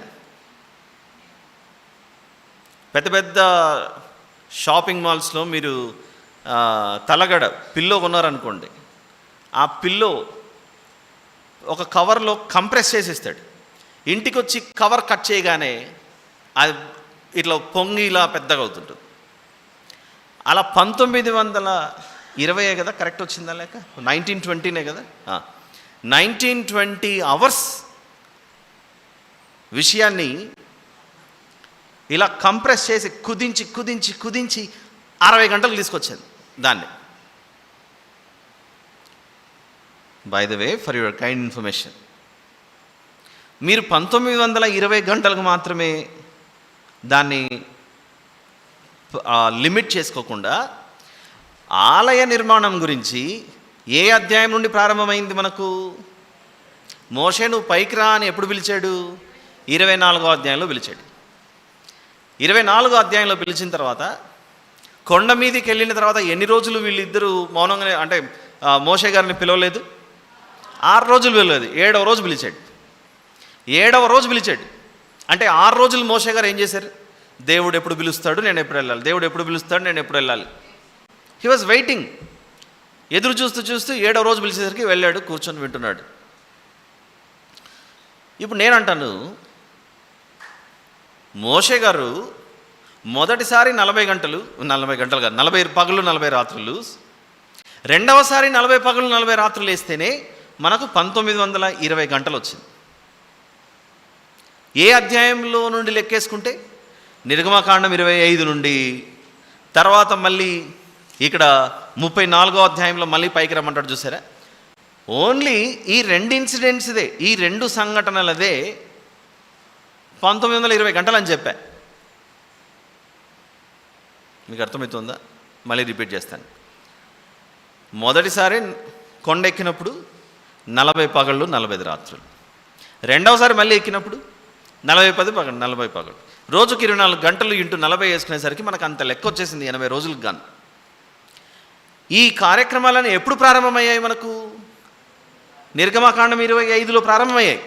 పెద్ద పెద్ద షాపింగ్ మాల్స్లో మీరు తలగడ పిల్లో కొన్నారనుకోండి, ఆ పిల్లో ఒక కవర్లో కంప్రెస్ చేసి ఇస్తాడు. ఇంటికి వచ్చి కవర్ కట్ చేయగానే అది ఇట్లా పొంగి ఇలా పెద్దగా అవుతుంటుంది. అలా 1920 కదా, కరెక్ట్ వచ్చిందా లేక 1920 కదా, 1920 అవర్స్ విషయాన్ని ఇలా కంప్రెస్ చేసి కుదించి 60 గంటలు తీసుకొచ్చాను దాన్ని. By the way, for your kind information, మీరు 1920 గంటలకు మాత్రమే దాన్ని లిమిట్ చేసుకోకుండా ఆలయ నిర్మాణం గురించి ఏ అధ్యాయం నుండి ప్రారంభమైంది మనకు? మోషే నువ్వు పైకి రా అని ఎప్పుడు పిలిచాడు? 24వ అధ్యాయంలో పిలిచాడు. 24వ అధ్యాయంలో పిలిచిన తర్వాత కొండ మీదకి వెళ్ళిన తర్వాత ఎన్ని రోజులు వీళ్ళిద్దరూ మౌనంగానే, అంటే మోషే గారిని పిలవలేదు, 6 రోజులు పిలవలేదు, 7వ రోజు పిలిచాడు. 7వ రోజు పిలిచాడు అంటే 6 రోజులు మోషే గారు ఏం చేశారు? దేవుడు ఎప్పుడు పిలుస్తాడు, నేను ఎప్పుడు వెళ్ళాలి, దేవుడు ఎప్పుడు పిలుస్తాడు, నేను ఎప్పుడు వెళ్ళాలి. హీ వాజ్ వెయిటింగ్, ఎదురు చూస్తూ 7వ రోజు పిలిచేసరికి వెళ్ళాడు, కూర్చొని వింటున్నాడు. ఇప్పుడు నేనంటాను, మోషే గారు మొదటిసారి 40 గంటలు కాదు, 40 పగలు 40 రాత్రులు, రెండవసారి 40 పగలు 40 రాత్రులు వేస్తేనే మనకు 1920 గంటలు వచ్చింది. ఏ అధ్యాయంలో నుండి లెక్కేసుకుంటే? నిర్గమకాండం 25 నుండి, తర్వాత మళ్ళీ ఇక్కడ 34వ అధ్యాయంలో మళ్ళీ పైకి రమ్మంటాడు, చూసారా? ఓన్లీ ఈ 2 ఇన్సిడెంట్స్దే, ఈ 2 సంఘటనలదే 1920 గంటలు అని చెప్పా. మీకు అర్థమవుతుందా? మళ్ళీ రిపీట్ చేస్తాను. మొదటిసారి కొండెక్కినప్పుడు 40 పగళ్ళు 40 రాత్రులు, రెండవసారి మళ్ళీ ఎక్కినప్పుడు 40 పగలు 40 పగలు, రోజుకి 24 గంటలు ఇంటూ 40 వేసుకునేసరికి మనకు అంత లెక్క వచ్చేసింది, 80 రోజులకు గాను. ఈ కార్యక్రమాలను ఎప్పుడు ప్రారంభమయ్యాయి మనకు? నిర్గమకాండం 25లో ప్రారంభమయ్యాయి.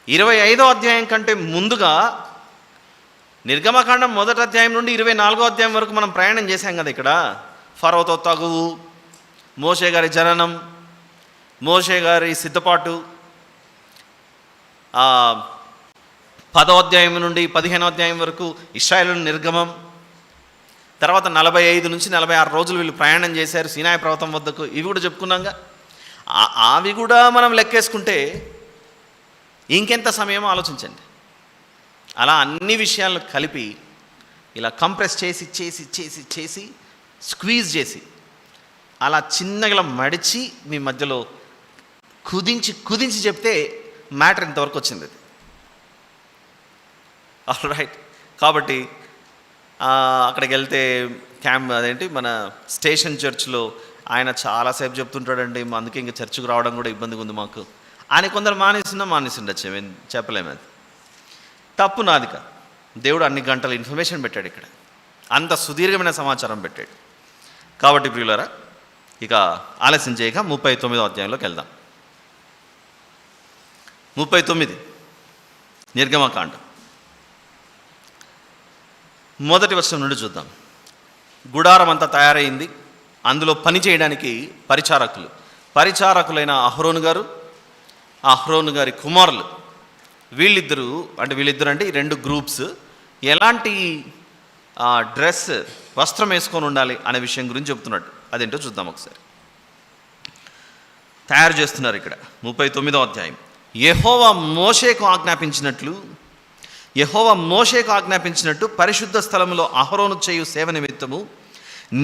25వ అధ్యాయం కంటే ముందుగా నిర్గమకాండం 1వ అధ్యాయం నుండి 24వ అధ్యాయం వరకు మనం ప్రయాణం చేశాం కదా. ఇక్కడ ఫరోతో తగువు, మోషే గారి జననం, మోషే గారి సిద్ధపాటు, 10వ అధ్యాయం నుండి 15వ అధ్యాయం వరకు ఇశ్రాయేలు నిర్గమం, తర్వాత 45 నుంచి 46 రోజులు వీళ్ళు ప్రయాణం చేశారు సీనాయి పర్వతం వద్దకు. ఇవి కూడా చెప్పుకున్నాగా. అవి కూడా మనం లెక్కేసుకుంటే ఇంకెంత సమయమో ఆలోచించండి. అలా అన్ని విషయాలను కలిపి ఇలా కంప్రెస్ చేసి స్క్వీజ్ చేసి అలా చిన్నగా మడిచి మీ మధ్యలో కుదించి చెప్తే మ్యాటర్ ఇంతవరకు వచ్చింది. అది ఆల్ రైట్. కాబట్టి అక్కడికి వెళ్తే అదేంటి మన స్టేషన్ చర్చ్లో ఆయన చాలాసేపు చెప్తుంటాడండి. అందుకే ఇంకా చర్చ్కు రావడం కూడా ఇబ్బందిగా ఉంది మాకు. ఆయన కొందరు మానేసిండొచ్చు, చెప్పలేము. అది తప్పు నాది కాదు. దేవుడు అన్ని గంటల ఇన్ఫర్మేషన్ పెట్టాడు, ఇక్కడ అంత సుదీర్ఘమైన సమాచారం పెట్టాడు. కాబట్టి ప్రియులారా, ఇక ఆలస్యం చేయక 39వ అధ్యాయంలోకి వెళ్దాం. 39 నిర్గమకాండం మొదటి వచనం నుండి చూద్దాం. గుడారం అంతా తయారైంది, అందులో పని చేయడానికి పరిచారకులైన అహరోను గారు, అహరోను గారి కుమారులు, వీళ్ళిద్దరు అంటే ఈ రెండు గ్రూప్స్ ఎలాంటి వస్త్రం వేసుకొని ఉండాలి అనే విషయం గురించి చెప్తున్నాడు. అదేంటో చూద్దాం ఒకసారి. తయారు చేస్తున్నారు ఇక్కడ 39వ అధ్యాయం. యెహోవా మోషేకు ఆజ్ఞాపించినట్టు పరిశుద్ధ స్థలములో అహరోను చేయు సేవ నిమిత్తము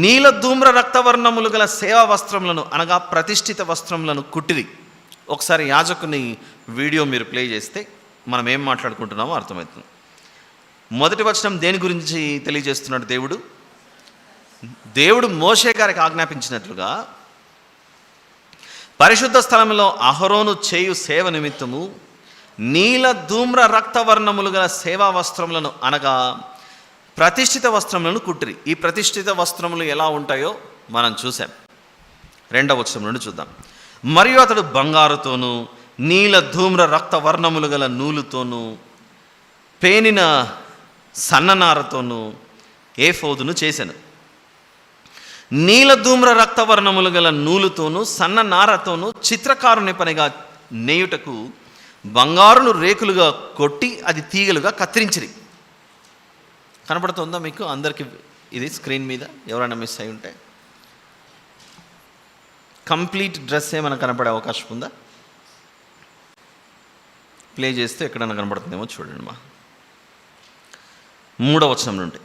నీల ధూమ్ర రక్తవర్ణములు గల సేవా వస్త్రములను అనగా ప్రతిష్ఠిత వస్త్రములను కుట్టిరి. ఒకసారి యాజకుని వీడియో మీరు ప్లే చేస్తే మనం ఏం మాట్లాడుకుంటున్నామో అర్థమవుతుంది. మొదటి వచనం దేని గురించి తెలియజేస్తున్నాడు? దేవుడు మోషే గారికి ఆజ్ఞాపించినట్లుగా పరిశుద్ధ స్థలంలో అహరోను చేయు సేవ నిమిత్తము నీల ధూమ్ర రక్తవర్ణములు గల సేవా వస్త్రములను అనగా ప్రతిష్ఠిత వస్త్రములను కుట్టిరి. ఈ ప్రతిష్ఠిత వస్త్రములు ఎలా ఉంటాయో మనం చూసాం. 2వ వచనం నుండి చూద్దాం. మరియు అతడు బంగారుతోనూ నీల ధూమ్ర రక్తవర్ణములు గల నూలుతోనూ పేనిన సన్ననారతోనూ ఏఫోదును చేశాను. నీల ధూమ్ర రక్తవర్ణములు గల నూలుతోనూ సన్ననారతోనూ చిత్రకారుని పనిగా నేయుటకు బంగారును రేకులుగా కొట్టి అది తీగలుగా కత్తిరించిరి. కనపడుతుందా మీకు అందరికీ? ఇది స్క్రీన్ మీద ఎవరైనా మిస్ అయి ఉంటే కంప్లీట్ డ్రెస్ ఏమైనా కనపడే అవకాశం ఉందా? ప్లే చేస్తే ఎక్కడైనా కనపడుతుందేమో చూడండి. 3వ వచనం నుండి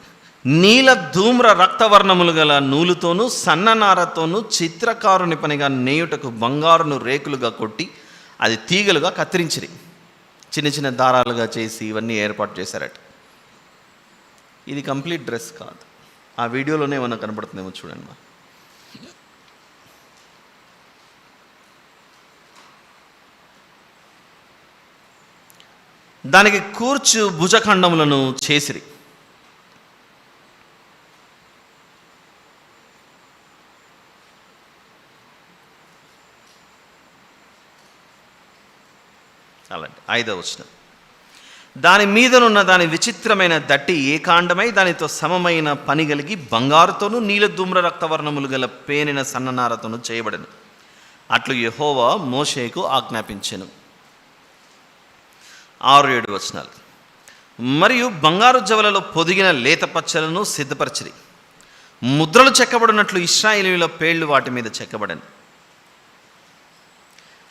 నీల ధూమ్ర రక్తవర్ణములు గల నూలుతోనూ సన్ననారతోనూ చిత్రకారుని పనిగా నేయుటకు బంగారును రేకులుగా కొట్టి అది తీగలుగా కత్తిరించిరి. చిన్న చిన్న దారాలుగా చేసి ఇవన్నీ ఏర్పాటు చేశారట. ఇది కంప్లీట్ డ్రెస్ కాదు. ఆ వీడియోలోనే ఏమన్నా కనబడుతుందేమో చూడండి. దానికి కూర్చు భుజఖండములను చేసిరి. అలాంటి 5వ వచనం. దాని మీదనున్న దాని విచిత్రమైన దట్టి ఏకాండమై దానితో సమమైన పని కలిగి బంగారుతోనూ నీల ధూమ్ర రక్తవర్ణములు గల పేనిన సన్ననారతోనూ చేయబడెను. అట్లు యెహోవా మోషేకు ఆజ్ఞాపించెను. 6-7 వచనాలు. మరియు బంగారు జవలలో పొదిగిన లేత పచ్చలను సిద్ధపరచిరి. ముద్రలు చెక్కబడినట్లు ఇశ్రాయేలీయుల పేళ్లు వాటి మీద చెక్కబడెను.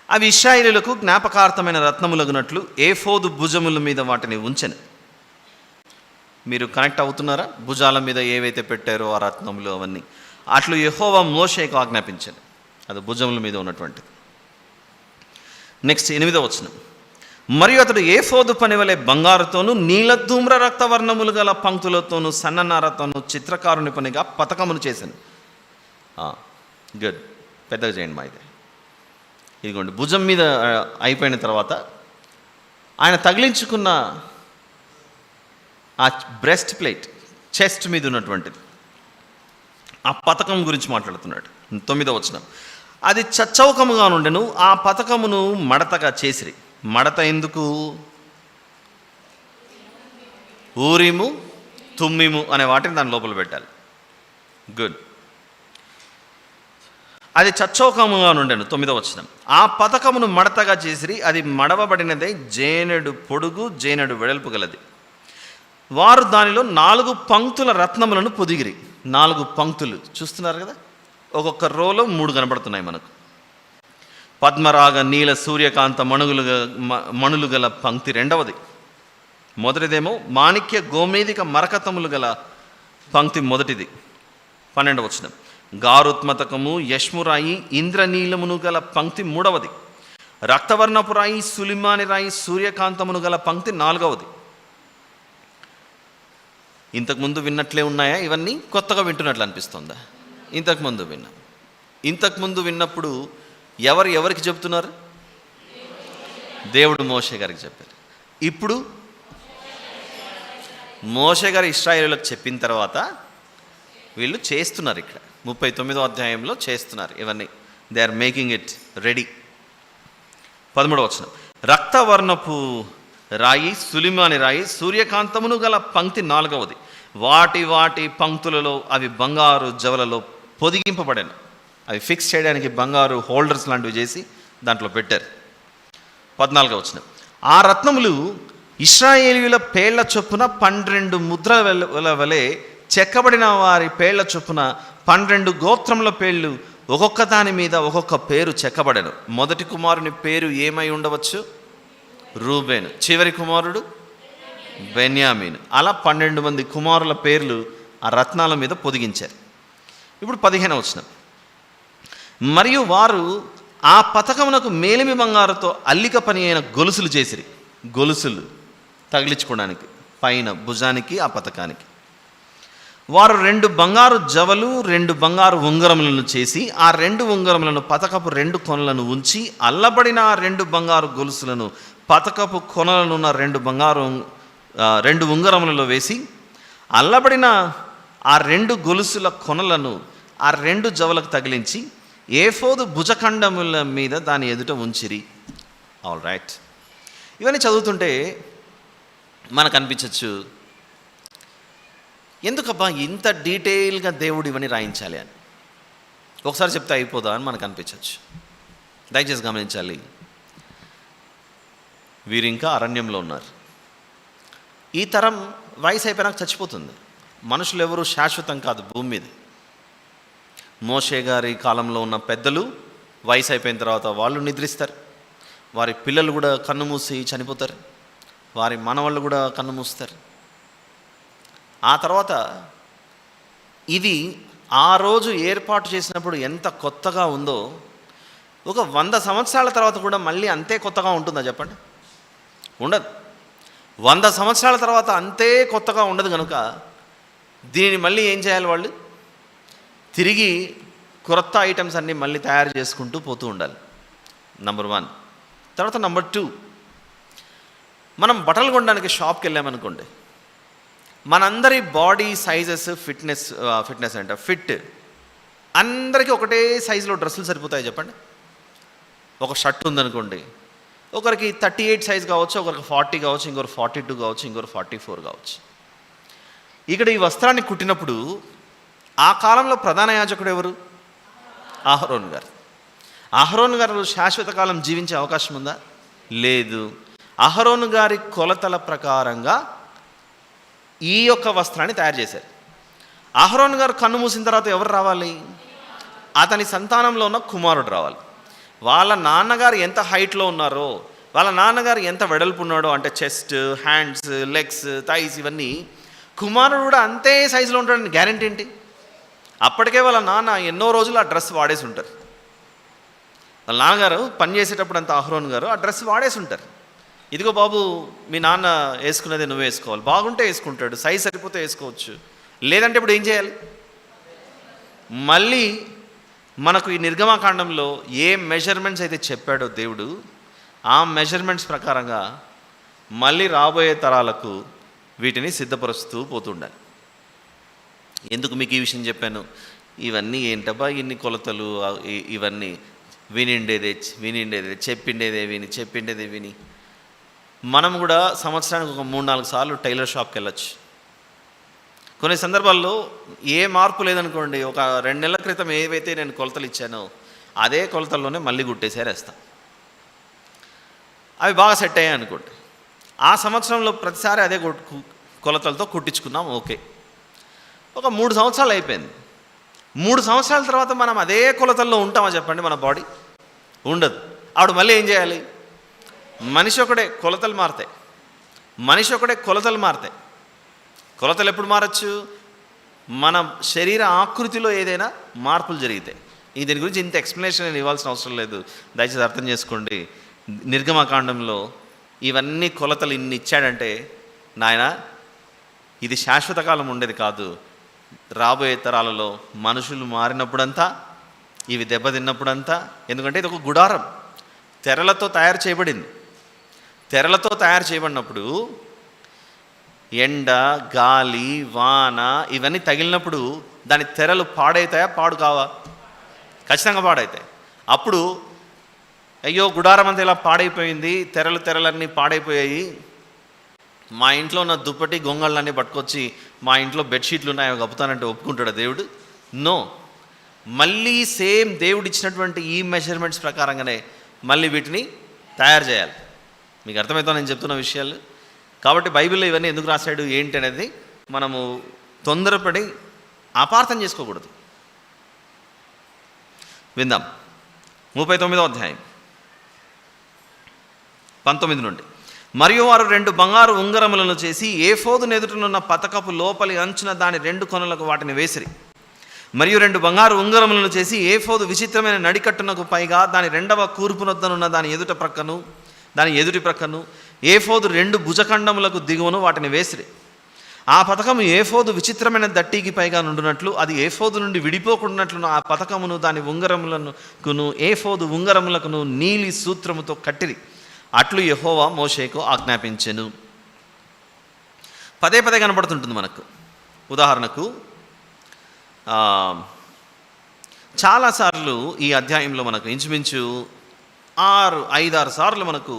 అవి ఇశ్రాయేలీయులకు జ్ఞాపకార్థమైన రత్నములగునట్లు ఏఫోదు భుజముల మీద వాటిని ఉంచెను. మీరు కనెక్ట్ అవుతున్నారా? భుజాల మీద ఏవైతే పెట్టారో ఆ రత్నములు అవన్నీ అట్లు యెహోవా మోషేకు ఆజ్ఞాపించాను. అది భుజముల మీద ఉన్నటువంటిది. నెక్స్ట్ 8వ వచనం. మరియు అతడు ఏఫోదు పని వలె బంగారుతోనూ నీల ధూమ్ర రక్తవర్ణములు గల పంక్తులతోనూ సన్ననారతోనూ చిత్రకారుని పనిగా పతకమును చేశాను. గుడ్, పెద్దగా చేయండి మా ఇది. ఇదిగోండి, భుజం మీద అయిపోయిన తర్వాత ఆయన తగిలించుకున్న ఆ బ్రెస్ట్ ప్లేట్, చెస్ట్ మీద ఉన్నటువంటిది, ఆ పతకం గురించి మాట్లాడుతున్నాడు. 9వ వచనం. అది చచ్చౌకముగా నుండెను. ఆ పతకమును మడతగా చేసిరి. మడత ఎందుకు? ఊరిము తుమ్మిము అనే వాటిని దాని లోపల పెట్టాలి. గుడ్. అది చచ్చౌకముగా నుండెను. 9వ వచనం. ఆ పతకమును మడతగా చేసిరి. అది మడవబడినదే జేనెడు పొడుగు జేనెడు వెడల్పు గలది. వారు దానిలో 4 పంక్తుల రత్నములను పొదిగిరి. 4 పంక్తులు చూస్తున్నారు కదా, ఒక్కొక్క రోలో 3 కనబడుతున్నాయి మనకు. పద్మరాగ నీల సూర్యకాంత మణులు గల పంక్తి 2వది. మొదటిదేమో మాణిక్య గోమేదిక మరకతములు గల పంక్తి 1ది. 12వ వచనం. గారుత్మతకము యష్మురాయి ఇంద్రనీలమును గల పంక్తి 3వది. రక్తవర్ణపు రాయి సులిమాని రాయి సూర్యకాంతమును గల పంక్తి 4వది. ఇంతకుముందు విన్నట్లే ఉన్నాయా? ఇవన్నీ కొత్తగా వింటున్నట్లు అనిపిస్తుందా? ఇంతకుముందు విన్నప్పుడు ఎవరికి చెప్తున్నారు? దేవుడు మోషే గారికి చెప్పారు. ఇప్పుడు మోషే గారు ఇశ్రాయేలులకు చెప్పిన తర్వాత వీళ్ళు చేస్తున్నారు. ఇక్కడ 39వ అధ్యాయంలో చేస్తున్నారు ఇవన్నీ. They are making it ready. 13వ వచనం. రక్తవర్ణపు రాయి సులిమాని రాయి సూర్యకాంతమును గల పంక్తి 4వది. వాటి పంక్తులలో అవి బంగారు జవలలో పొదిగింపబడాను. అవి ఫిక్స్ చేయడానికి బంగారు హోల్డర్స్ లాంటివి చేసి దాంట్లో పెట్టారు. 14వ వచనం, ఆ రత్నములు ఇశ్రాయేలీయుల పేళ్ల చొప్పున 12 ముద్రల వలె చెక్కబడిన వారి పేళ్ల చొప్పున 12 గోత్రముల పేర్లు ఒక్కొక్క దాని మీద ఒక్కొక్క పేరు చెక్కబడెను. మొదటి కుమారుని పేరు ఏమై ఉండవచ్చు? రూబేను. చివరి కుమారుడు బెన్యామీను. అలా 12 మంది కుమారుల పేర్లు ఆ రత్నాల మీద పొదిగించారు. ఇప్పుడు 15వ వచనం, మరియు వారు ఆ పతకమునకు మేలిమి బంగారుతో అల్లిక పని అయిన గొలుసులు చేసిరి. గొలుసులు తగిలించుకోవడానికి పైన భుజానికి ఆ పతకానికి. వారు 2 బంగారు జవలు 2 బంగారు ఉంగరములను చేసి ఆ 2 ఉంగరములను పతకపు 2 కొనలను ఉంచి అల్లబడిన ఆ 2 బంగారు గొలుసులను పతకపు కొనలనున్న 2 ఉంగరములలో వేసి అల్లబడిన ఆ 2 గొలుసుల కొనలను ఆ 2 జవలకు తగిలించి ఏఫోదు భుజఖండముల మీద దాని ఎదుట ఉంచిరి. ఆల్ రైట్, ఇవన్నీ చదువుతుంటే మనకు అనిపించవచ్చు, ఎందుకబ్బా ఇంత డీటెయిల్గా దేవుడు ఇవన్నీ రాయించాలి అని. ఒకసారి చెప్తే అయిపోదా అని మనకు అనిపించవచ్చు. దయచేసి గమనించాలి, వీరు ఇంకా అరణ్యంలో ఉన్నారు. ఈ తరం వయసు అయిపోయినాక చచ్చిపోతుంది. మనుషులు ఎవరు శాశ్వతం కాదు భూమి మీద. మోషే గారి కాలంలో ఉన్న పెద్దలు వయసు అయిపోయిన తర్వాత వాళ్ళు నిద్రిస్తారు. వారి పిల్లలు కూడా కన్ను మూసి చనిపోతారు. వారి మనవాళ్ళు కూడా కన్ను మూస్తారు. ఆ తర్వాత ఇది ఆ రోజు ఏర్పాటు చేసినప్పుడు ఎంత కొత్తగా ఉందో ఒక 100 సంవత్సరాల తర్వాత కూడా మళ్ళీ అంతే కొత్తగా ఉంటుందా చెప్పండి? ఉండదు. 100 సంవత్సరాల తర్వాత అంతే కొత్తగా ఉండదు. కనుక దీనిని మళ్ళీ ఏం చేయాలి? వాళ్ళు తిరిగి కొత్త ఐటమ్స్ అన్నీ మళ్ళీ తయారు చేసుకుంటూ పోతూ ఉండాలి. నంబర్ 1. తర్వాత నంబర్ 2, మనం బట్టలు కొనడానికి షాప్కి వెళ్ళామనుకోండి, మనందరి బాడీ సైజెస్ ఫిట్నెస్ అంటే ఫిట్ అందరికీ ఒకటే సైజులో డ్రెస్సులు సరిపోతాయి చెప్పండి? ఒక షర్ట్ ఉందనుకోండి, ఒకరికి 38 సైజ్ కావచ్చు, ఒకరికి 40 కావచ్చు, ఇంకొకరు 42 కావచ్చు, ఇంకొకరు 44 కావచ్చు. ఇక్కడ ఈ వస్త్రాన్ని కుట్టినప్పుడు ఆ కాలంలో ప్రధాన యాజకుడు ఎవరు? అహరోన్ గారు. అహరోన్ గారు శాశ్వత కాలం జీవించే అవకాశం ఉందా? లేదు. అహరోన్ గారి కొలతల ప్రకారంగా ఈ యొక్క వస్త్రాన్ని తయారు చేశారు. అహరోన్ గారు కన్ను మూసిన తర్వాత ఎవరు రావాలి? అతని సంతానంలో ఉన్న కుమారుడు రావాలి. వాళ్ళ నాన్నగారు ఎంత హైట్లో ఉన్నారో, వాళ్ళ నాన్నగారు ఎంత వెడల్పు ఉన్నాడో, అంటే చెస్ట్, హ్యాండ్స్, లెగ్స్, థైస్, ఇవన్నీ కుమారుడు కూడా అంతే సైజులో ఉంటాడని గ్యారెంటీ ఏంటి? అప్పటికే వాళ్ళ నాన్న ఎన్నో రోజులు ఆ డ్రెస్ వాడేసి ఉంటారు. వాళ్ళ నాన్నగారు పని చేసేటప్పుడు అంతా అహరోన్ గారు ఆ డ్రెస్ వాడేసి ఉంటారు. ఇదిగో బాబు, మీ నాన్న వేసుకునేది నువ్వు వేసుకోవాలి. బాగుంటే వేసుకుంటాడు, సైజ్ సరిపోతే వేసుకోవచ్చు, లేదంటే ఇప్పుడు ఏం చేయాలి? మళ్ళీ మనకు ఈ నిర్గమకాండంలో ఏ మెజర్మెంట్స్ అయితే చెప్పాడో దేవుడు, ఆ మెజర్మెంట్స్ ప్రకారంగా మళ్ళీ రాబోయే తరాలకు వీటిని సిద్ధపరుస్తూ పోతుండాలి. ఎందుకు మీకు ఈ విషయం చెప్పాను? ఇవన్నీ ఏంటబ్బా ఇన్ని కొలతలు, ఇవన్నీ వినిండేదే చెప్పిండేదే విని మనం కూడా సంవత్సరానికి ఒక 3-4 సార్లు టైలర్ షాప్కి వెళ్ళచ్చు. కొన్ని సందర్భాల్లో ఏ మార్పు లేదనుకోండి, ఒక 2 నెలల క్రితం ఏవైతే నేను కొలతలు ఇచ్చానో అదే కొలతల్లోనే మళ్ళీ కుట్టేసారేస్తాం. అవి బాగా సెట్ అయ్యాయి అనుకోండి, ఆ సంవత్సరంలో ప్రతిసారి అదే కొలతలతో కుట్టించుకున్నాం, ఓకే. ఒక 3 సంవత్సరాలు అయిపోయింది. 3 సంవత్సరాల తర్వాత మనం అదే కొలతల్లో ఉంటామా చెప్పండి? మన బాడీ ఉండదు. ఆవిడ మళ్ళీ ఏం చేయాలి? మనిషి ఒకడే కొలతలు మారుతాయి. కొలతలు ఎప్పుడు మారచ్చు? మన శరీర ఆకృతిలో ఏదైనా మార్పులు జరిగితే. దీని గురించి ఇంత ఎక్స్ప్లెనేషన్ నేను ఇవ్వాల్సిన అవసరం లేదు, దయచేసి అర్థం చేసుకోండి. నిర్గమకాండంలో ఇవన్నీ కొలతలు ఇన్ని ఇచ్చాడంటే, నాయన ఇది శాశ్వత కాలం ఉండేది కాదు, రాబోయే తరాలలో మనుషులు మారినప్పుడంతా, ఇవి దెబ్బతిన్నప్పుడంతా, ఎందుకంటే ఇది ఒక గుడారం తెరలతో తయారు చేయబడింది. తెరలతో తయారు చేయబడినప్పుడు ఎండ, గాలి, వాన ఇవన్నీ తగిలినప్పుడు దాని తెరలు పాడవుతాయా? పాడు కావా? ఖచ్చితంగా పాడవుతాయి. అప్పుడు అయ్యో గుడారం అంతా ఇలా పాడైపోయింది, తెరలన్నీ పాడైపోయాయి, మా ఇంట్లో ఉన్న దుప్పటి గొంగళ్ళన్నీ పట్టుకొచ్చి మా ఇంట్లో బెడ్షీట్లు ఉన్నాయి అవి కప్పుతానంటే ఒప్పుకుంటాడా దేవుడు? నో. మళ్ళీ సేమ్ దేవుడు ఇచ్చినటువంటి ఈ మెజర్మెంట్స్ ప్రకారంగానే మళ్ళీ వీటిని తయారు చేయాలి. మీకు అర్థమవుతా నేను చెప్తున్న విషయాలు. కాబట్టి బైబిల్లో ఇవన్నీ ఎందుకు రాశాడు ఏంటి అనేది మనము తొందరపడి అపార్థం చేసుకోకూడదు. విందాం. 39వ అధ్యాయం 19 నుండి. మరియు వారు 2 బంగారు ఉంగరములను చేసి ఏఫోదు ఎదుటనున్న పతకపు లోపలి అంచున దాని 2 కొనలకు వాటిని వేసిరి. మరియు 2 బంగారు ఉంగరములను చేసి ఏఫోదు విచిత్రమైన నడికట్టునకు పైగా దాని 2వ కూర్పునొద్దనున్న దాని ఎదుటి ప్రక్కను ఏఫోదు 2 భుజఖండములకు దిగువను వాటిని వేసిరి. ఆ పతకము ఏఫోదు విచిత్రమైన దట్టికి పైగా నుండినట్లు, అది ఏఫోదు నుండి విడిపోకుండానట్లు ఆ పతకమును దాని ఉంగరములకును ఏఫోదు ఉంగరములకును నీలి సూత్రముతో కట్టిరి. అట్లు యెహోవా మోషేకు ఆజ్ఞాపించెను. పదే పదే కనబడుతుంటుంది మనకు. ఉదాహరణకు చాలాసార్లు ఈ అధ్యాయంలో మనకు ఇంచుమించు 5-6 సార్లు మనకు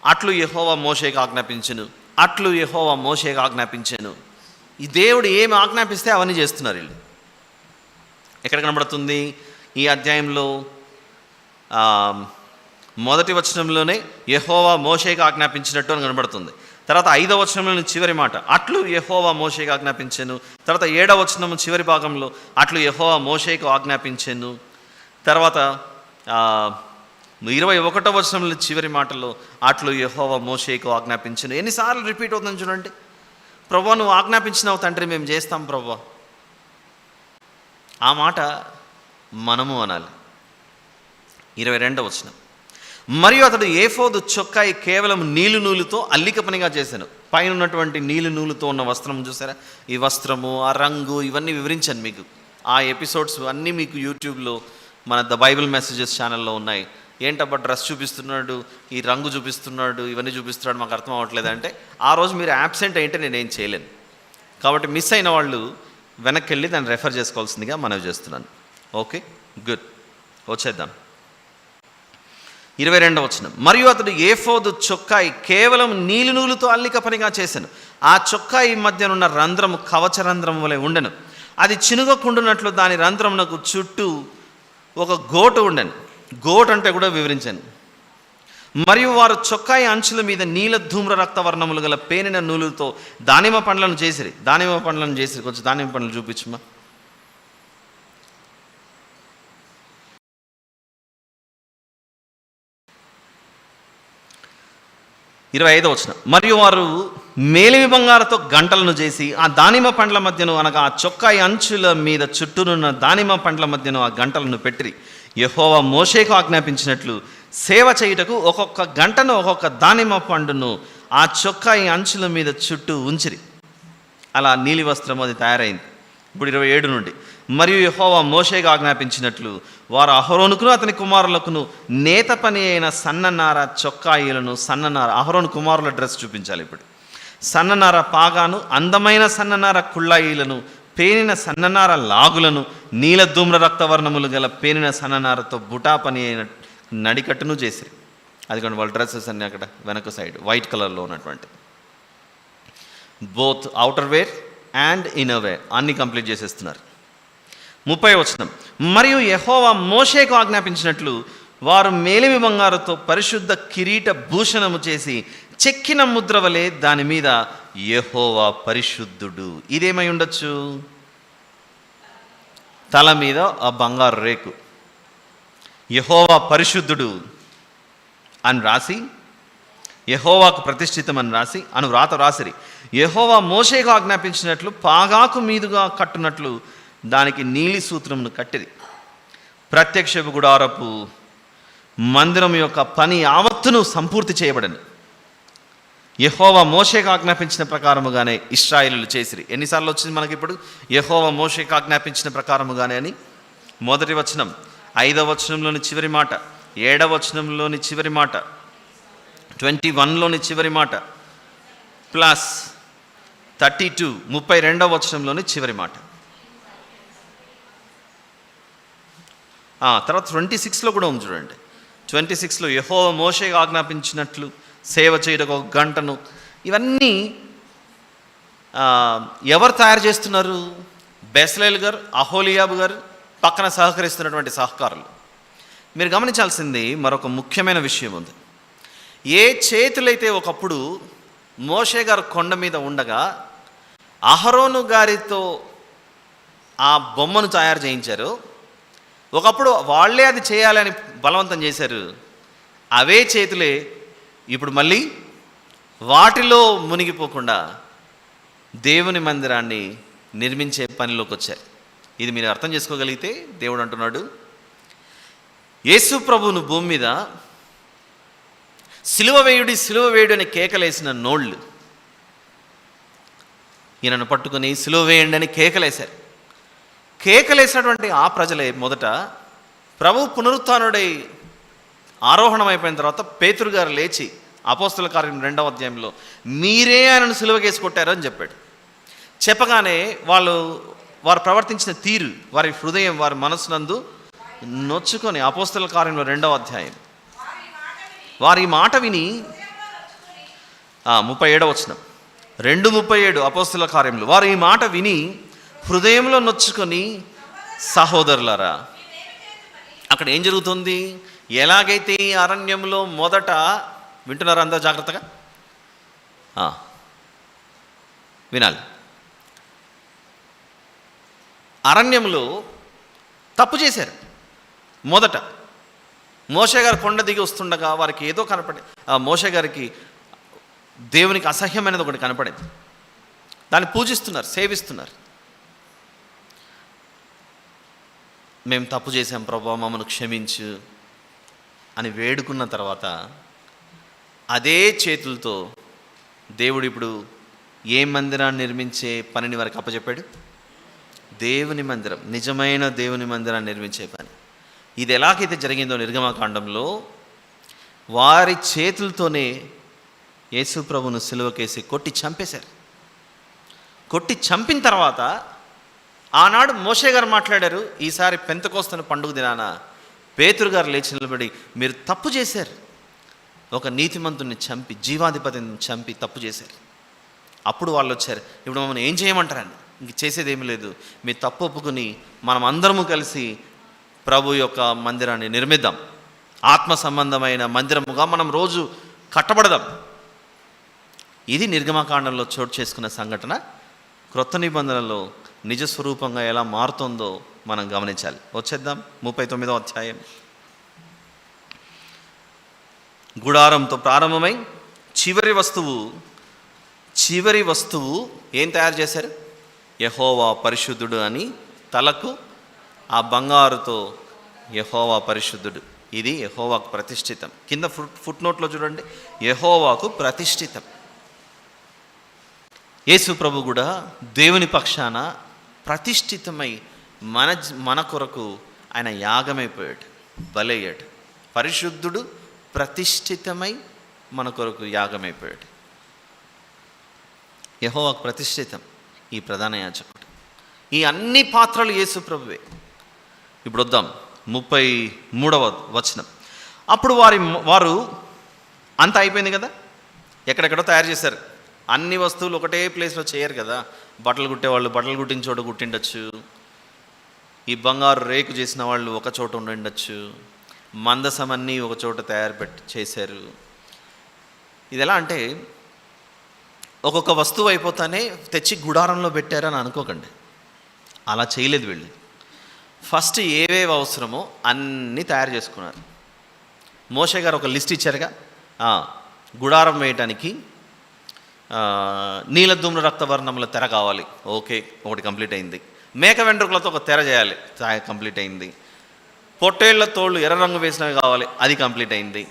అట్లు యెహోవా మోషేకు ఆజ్ఞాపించెను, అట్లు యెహోవా మోషేకు ఆజ్ఞాపించెను. ఈ దేవుడు ఏమి ఆజ్ఞాపిస్తే అవన్నీ చేస్తున్నారు వీళ్ళు. ఎక్కడ కనబడుతుంది ఈ అధ్యాయంలో? మొదటి వచనంలోనే యెహోవా మోషేకు ఆజ్ఞాపించినట్టు అని కనబడుతుంది. తర్వాత 5వ వచనంలోని చివరి మాట అట్లు యెహోవా మోషేకు ఆజ్ఞాపించెను. తర్వాత 7వ వచనం చివరి భాగంలో అట్లు యెహోవా మోషేకు ఆజ్ఞాపించెను. తర్వాత 21వ వచనంలో చివరి మాటలో అట్లు యెహోవా మోషేకు ఆజ్ఞాపించెను. ఎన్నిసార్లు రిపీట్ అవుతుంది చూడండి. ప్రభువా నువ్వు ఆజ్ఞాపించినావు తండ్రి, మేము చేస్తాం ప్రభువా. ఆ మాట మనము అనాలి. 22వ వచనం. మరియు అతడు ఏఫోదు చొక్కాయి కేవలం నీలి నూలుతో అల్లిక పనిగా చేశాను. పైన ఉన్నటువంటి నీలి నూలుతో ఉన్న వస్త్రం చూసారా? ఈ వస్త్రము, ఆ రంగు, ఇవన్నీ వివరించాను మీకు. ఆ ఎపిసోడ్స్ అన్నీ మీకు యూట్యూబ్లో మన ద బైబిల్ మెసేజెస్ ఛానల్లో ఉన్నాయి. ఏంటబ్బా డ్రెస్ చూపిస్తున్నాడు, ఈ రంగు చూపిస్తున్నాడు, ఇవన్నీ చూపిస్తున్నాడు, మాకు అర్థం అవ్వట్లేదు అంటే ఆ రోజు మీరు యాబ్సెంట్ అయితే నేనేం చేయలేను. కాబట్టి మిస్ అయిన వాళ్ళు వెనక్కి వెళ్ళి దాన్ని రెఫర్ చేసుకోవాల్సిందిగా మనవి చేస్తున్నాను. Okay, good. వచ్చేద్దాం. 22వ వచనం. మరియు అతడు ఏఫోదు చొక్కాయి కేవలం నీలి నూలుతో అల్లిక పనిగా చేశాను. ఆ చొక్కాయి మధ్యనున్న రంధ్రము కవచ రంధ్రం వలె ఉండెను. అది చినుగకుండునట్లు దాని రంధ్రమునకు చుట్టూ ఒక గోటు ఉండెను. గోటు అంటే కూడా వివరించాను. మరియు వారు చొక్కాయి అంచుల మీద నీల ధూమ్ర రక్తవర్ణములు గల పేనిన నూలుతో దానిమ్మ పండ్లను చేసిరి. కొంచెం దానిమ్మ పండ్లు చూపించమ్మా. 25వ వచనం. మరియు వారు మేలిమి బంగారతో గంటలను చేసి ఆ దానిమ్మ పండ్ల మధ్యను, అనగా ఆ చొక్కాయి అంచుల మీద చుట్టూనున్న దానిమ్మ పండ్ల మధ్యను ఆ గంటలను పెట్టిరి. యెహోవా మోషేకు ఆజ్ఞాపించినట్లు సేవ చేయుటకు ఒక్కొక్క గంటను ఒక్కొక్క దానిమ్మ పండును ఆ చొక్కాయి అంచుల మీద చుట్టూ ఉంచిరి. అలా నీలి వస్త్రం అది తయారైంది. ఇప్పుడు 27 నుండి. మరియు యెహోవా మోషేకు ఆజ్ఞాపించినట్లు వారు అహరోనుకును అతని కుమారులకును నేత పని అయిన సన్ననార చొక్కాయిలను, సన్ననార అహరోను కుమారుల డ్రెస్ చూపించాలి ఇప్పుడు. సన్ననార పాగాను, అందమైన సన్ననార కుళ్ళాయిలను, పేనిన సన్ననార లాగులను, నీల ధూమ్ర రక్తవర్ణములు గల పేనిన సన్ననారతో బుటా పని అయిన నడికట్టును చేసిరి. అది కానీ వాళ్ళ డ్రెస్సెస్ అన్నీ అక్కడ వెనక సైడ్ వైట్ కలర్లో ఉన్నటువంటి both outer wear and inner wear అన్నీ కంప్లీట్ చేసేస్తున్నారు. 30వ వచనం. మరియు యెహోవా మోషేకు ఆజ్ఞాపించినట్లు వారు మేలిమి బంగారుతో పరిశుద్ధ కిరీట భూషణము చేసి చెక్కిన ముద్ర వలె దాని మీద యెహోవా పరిశుద్ధుడు. ఇదేమై ఉండొచ్చు? తల మీద ఆ బంగారు రేకు యెహోవా పరిశుద్ధుడు అని రాసి, యెహోవాకు ప్రతిష్ఠితం అని రాసి రాత రాసిరి. యెహోవా మోషేకు ఆజ్ఞాపించినట్లు పాగాకు మీదుగా కట్టునట్లు దానికి నీలి సూత్రమును కట్టిరి. ప్రత్యక్షపు గుడారపు మందిరం యొక్క పని యావత్తును సంపూర్తి చేయబడను. యెహోవా మోషేకు ఆజ్ఞాపించిన ప్రకారముగానే ఇశ్రాయేలీయులు చేసిరి. ఎన్నిసార్లు వచ్చింది మనకి ఇప్పుడు యెహోవా మోషేకు ఆజ్ఞాపించిన ప్రకారముగానే అని? మొదటి వచనం, 5వ వచనంలోని చివరి మాట, 7వ వచనంలోని చివరి మాట, 21లోని చివరి మాట ప్లస్ 32 32వ వచనంలోని చివరి మాట. తర్వాత 26లో కూడా ఉంది చూడండి. 26లో యెహోవా మోషేకు ఆజ్ఞాపించినట్లు సేవ చేయడానికి ఒక గంటను. ఇవన్నీ ఎవరు తయారు చేస్తున్నారు? బెసలేల్ గారు, అహోలియాబు గారు పక్కన సహకరిస్తున్నటువంటి సహకారులు. మీరు గమనించాల్సింది మరొక ముఖ్యమైన విషయం ఉంది. ఏ చేతులైతే ఒకప్పుడు మోషే గారు కొండ మీద ఉండగా అహరోను గారితో ఆ బొమ్మను తయారు చేయించారు, ఒకప్పుడు వాళ్ళే అది చేయాలని బలవంతం చేశారు, అవే చేతులే ఇప్పుడు మళ్ళీ వాటిలో మునిగిపోకుండా దేవుని మందిరాన్ని నిర్మించే పనిలోకి వచ్చారు. ఇది మీరు అర్థం చేసుకోగలిగితే దేవుడు అంటున్నాడు, యేసు ప్రభువును భూమి మీద సిలువ వేయుడు అని కేకలేసిన నోళ్ళు ఈయనను పట్టుకుని సిలువ వేయండి అని కేకలేశారు. కేకలేసినటువంటి ఆ ప్రజలే మొదట ప్రభు పునరుత్థానుడై ఆరోహణం అయిపోయిన తర్వాత పేతురు గారు లేచి అపోస్తల కార్యం 2వ అధ్యాయంలో మీరే ఆయనను సిలువకేసి కొట్టారు అని చెప్పాడు. చెప్పగానే వారు ప్రవర్తించిన తీరు, వారి హృదయం, వారి మనసునందు నొచ్చుకొని అపోస్తల కార్యంలో 2వ అధ్యాయం వారి మాట విని 37వ వచనం 2:37 అపోస్తల కార్యంలో వారు ఈ మాట విని హృదయంలో నొచ్చుకొని సహోదరులారా. అక్కడ ఏం జరుగుతుంది? ఎలాగైతే ఈ అరణ్యంలో మొదట వింటున్నారా? అందరూ జాగ్రత్తగా వినాలి. అరణ్యంలో తప్పు చేశారు. మొదట మోషే గారు కొండ దిగి వస్తుండగా వారికి ఏదో కనపడి, మోషే గారికి దేవునికి అసహ్యమైనది ఒకటి కనపడింది. దాన్ని పూజిస్తున్నారు, సేవిస్తున్నారు. మేము తప్పు చేసాం ప్రభువా, మమ్మల్ని క్షమించు అని వేడుకున్న తర్వాత అదే చేతులతో దేవుడు ఇప్పుడు ఏ మందిరాన్ని నిర్మించే పనిని వారికి అప్పచెప్పాడు? దేవుని మందిరం, నిజమైన దేవుని మందిరాన్ని నిర్మించే పని. ఇది ఎలాగైతే జరిగిందో నిర్గమకాండంలో వారి చేతులతోనే యేసు ప్రభును సిలువకేసి కొట్టి చంపేశారు. కొట్టి చంపిన తర్వాత ఆనాడు మోషే గారు మాట్లాడారు, ఈసారి పెంతెకోస్తు పండుగ దినాన పేతురు గారు లేచి నిలబడి మీరు తప్పు చేశారు, ఒక నీతిమంతుని చంపి, జీవాధిపతిని చంపి తప్పు చేశారు. అప్పుడు వాళ్ళు వచ్చారు, ఇప్పుడు మమ్మల్ని ఏం చేయమంటారండి? ఇంక చేసేదేమీ లేదు, మీ తప్పు ఒప్పుకుని మనం అందరము కలిసి ప్రభు యొక్క మందిరాన్ని నిర్మిద్దాం, ఆత్మ సంబంధమైన మందిరముగా మనం రోజు కట్టబడదాం. ఇది నిర్గమకాండంలో చోటు చేసుకున్న సంఘటన క్రొత్త నిబంధనలో నిజస్వరూపంగా ఎలా మారుతుందో మనం గమనించాలి. వచ్చేద్దాం 39వ అధ్యాయం. గుడారంతో ప్రారంభమై చివరి వస్తువు ఏం తయారు చేశారు? యెహోవా పరిశుద్ధుడు అని తలకు ఆ బంగారుతో యెహోవా పరిశుద్ధుడు, ఇది యెహోవాకు ప్రతిష్ఠితం. కింద ఫుట్ నోట్లో చూడండి, యెహోవాకు ప్రతిష్ఠితం. యేసు ప్రభు కూడా దేవుని పక్షాన ప్రతిష్ఠితమై మన కొరకు ఆయన యాగమైపోయాడు, బలయ్యాడు. పరిశుద్ధుడు ప్రతిష్ఠితమై మన కొరకు యాగమైపోయాడు. యెహోవాకు ప్రతిష్ఠితం ఈ ప్రధాన యాజకుడు. ఈ అన్ని పాత్రలు యేసు ప్రభువే. ఇప్పుడు వద్దాం 33వ వచనం. అప్పుడు వారు అంతా అయిపోయింది కదా, ఎక్కడెక్కడో తయారు చేశారు. అన్ని వస్తువులు ఒకటే ప్లేస్లో చేయరు కదా. బట్టలు కుట్టేవాళ్ళు బట్టలు కుట్టిన చోట కుట్టిండొచ్చు, ఈ బంగారు రేకు చేసిన వాళ్ళు ఒక చోట ఉండిండొచ్చు, మందసం అన్నీ ఒక చోట చేశారు. ఇది ఎలా అంటే ఒక్కొక్క వస్తువు అయిపోతానే తెచ్చి గుడారంలో పెట్టారని అనుకోకండి, అలా చేయలేదు వీళ్ళు. ఫస్ట్ ఏవేవి అవసరమో అన్నీ తయారు చేసుకున్నారు. మోషే గారు ఒక లిస్ట్ ఇచ్చారుగా, గుడారం వేయటానికి నీలధూమ్ర రక్తవర్ణముల తెర కావాలి, ఓకే, ఒకటి కంప్లీట్ అయింది. మేక వెంట్రుకలతో ఒక తెర చేయాలి, కంప్లీట్ అయింది. పొట్టేళ్ల తోళ్ళు ఎర్ర రంగు వేసినవి కావాలి, అది కంప్లీట్ అయింది.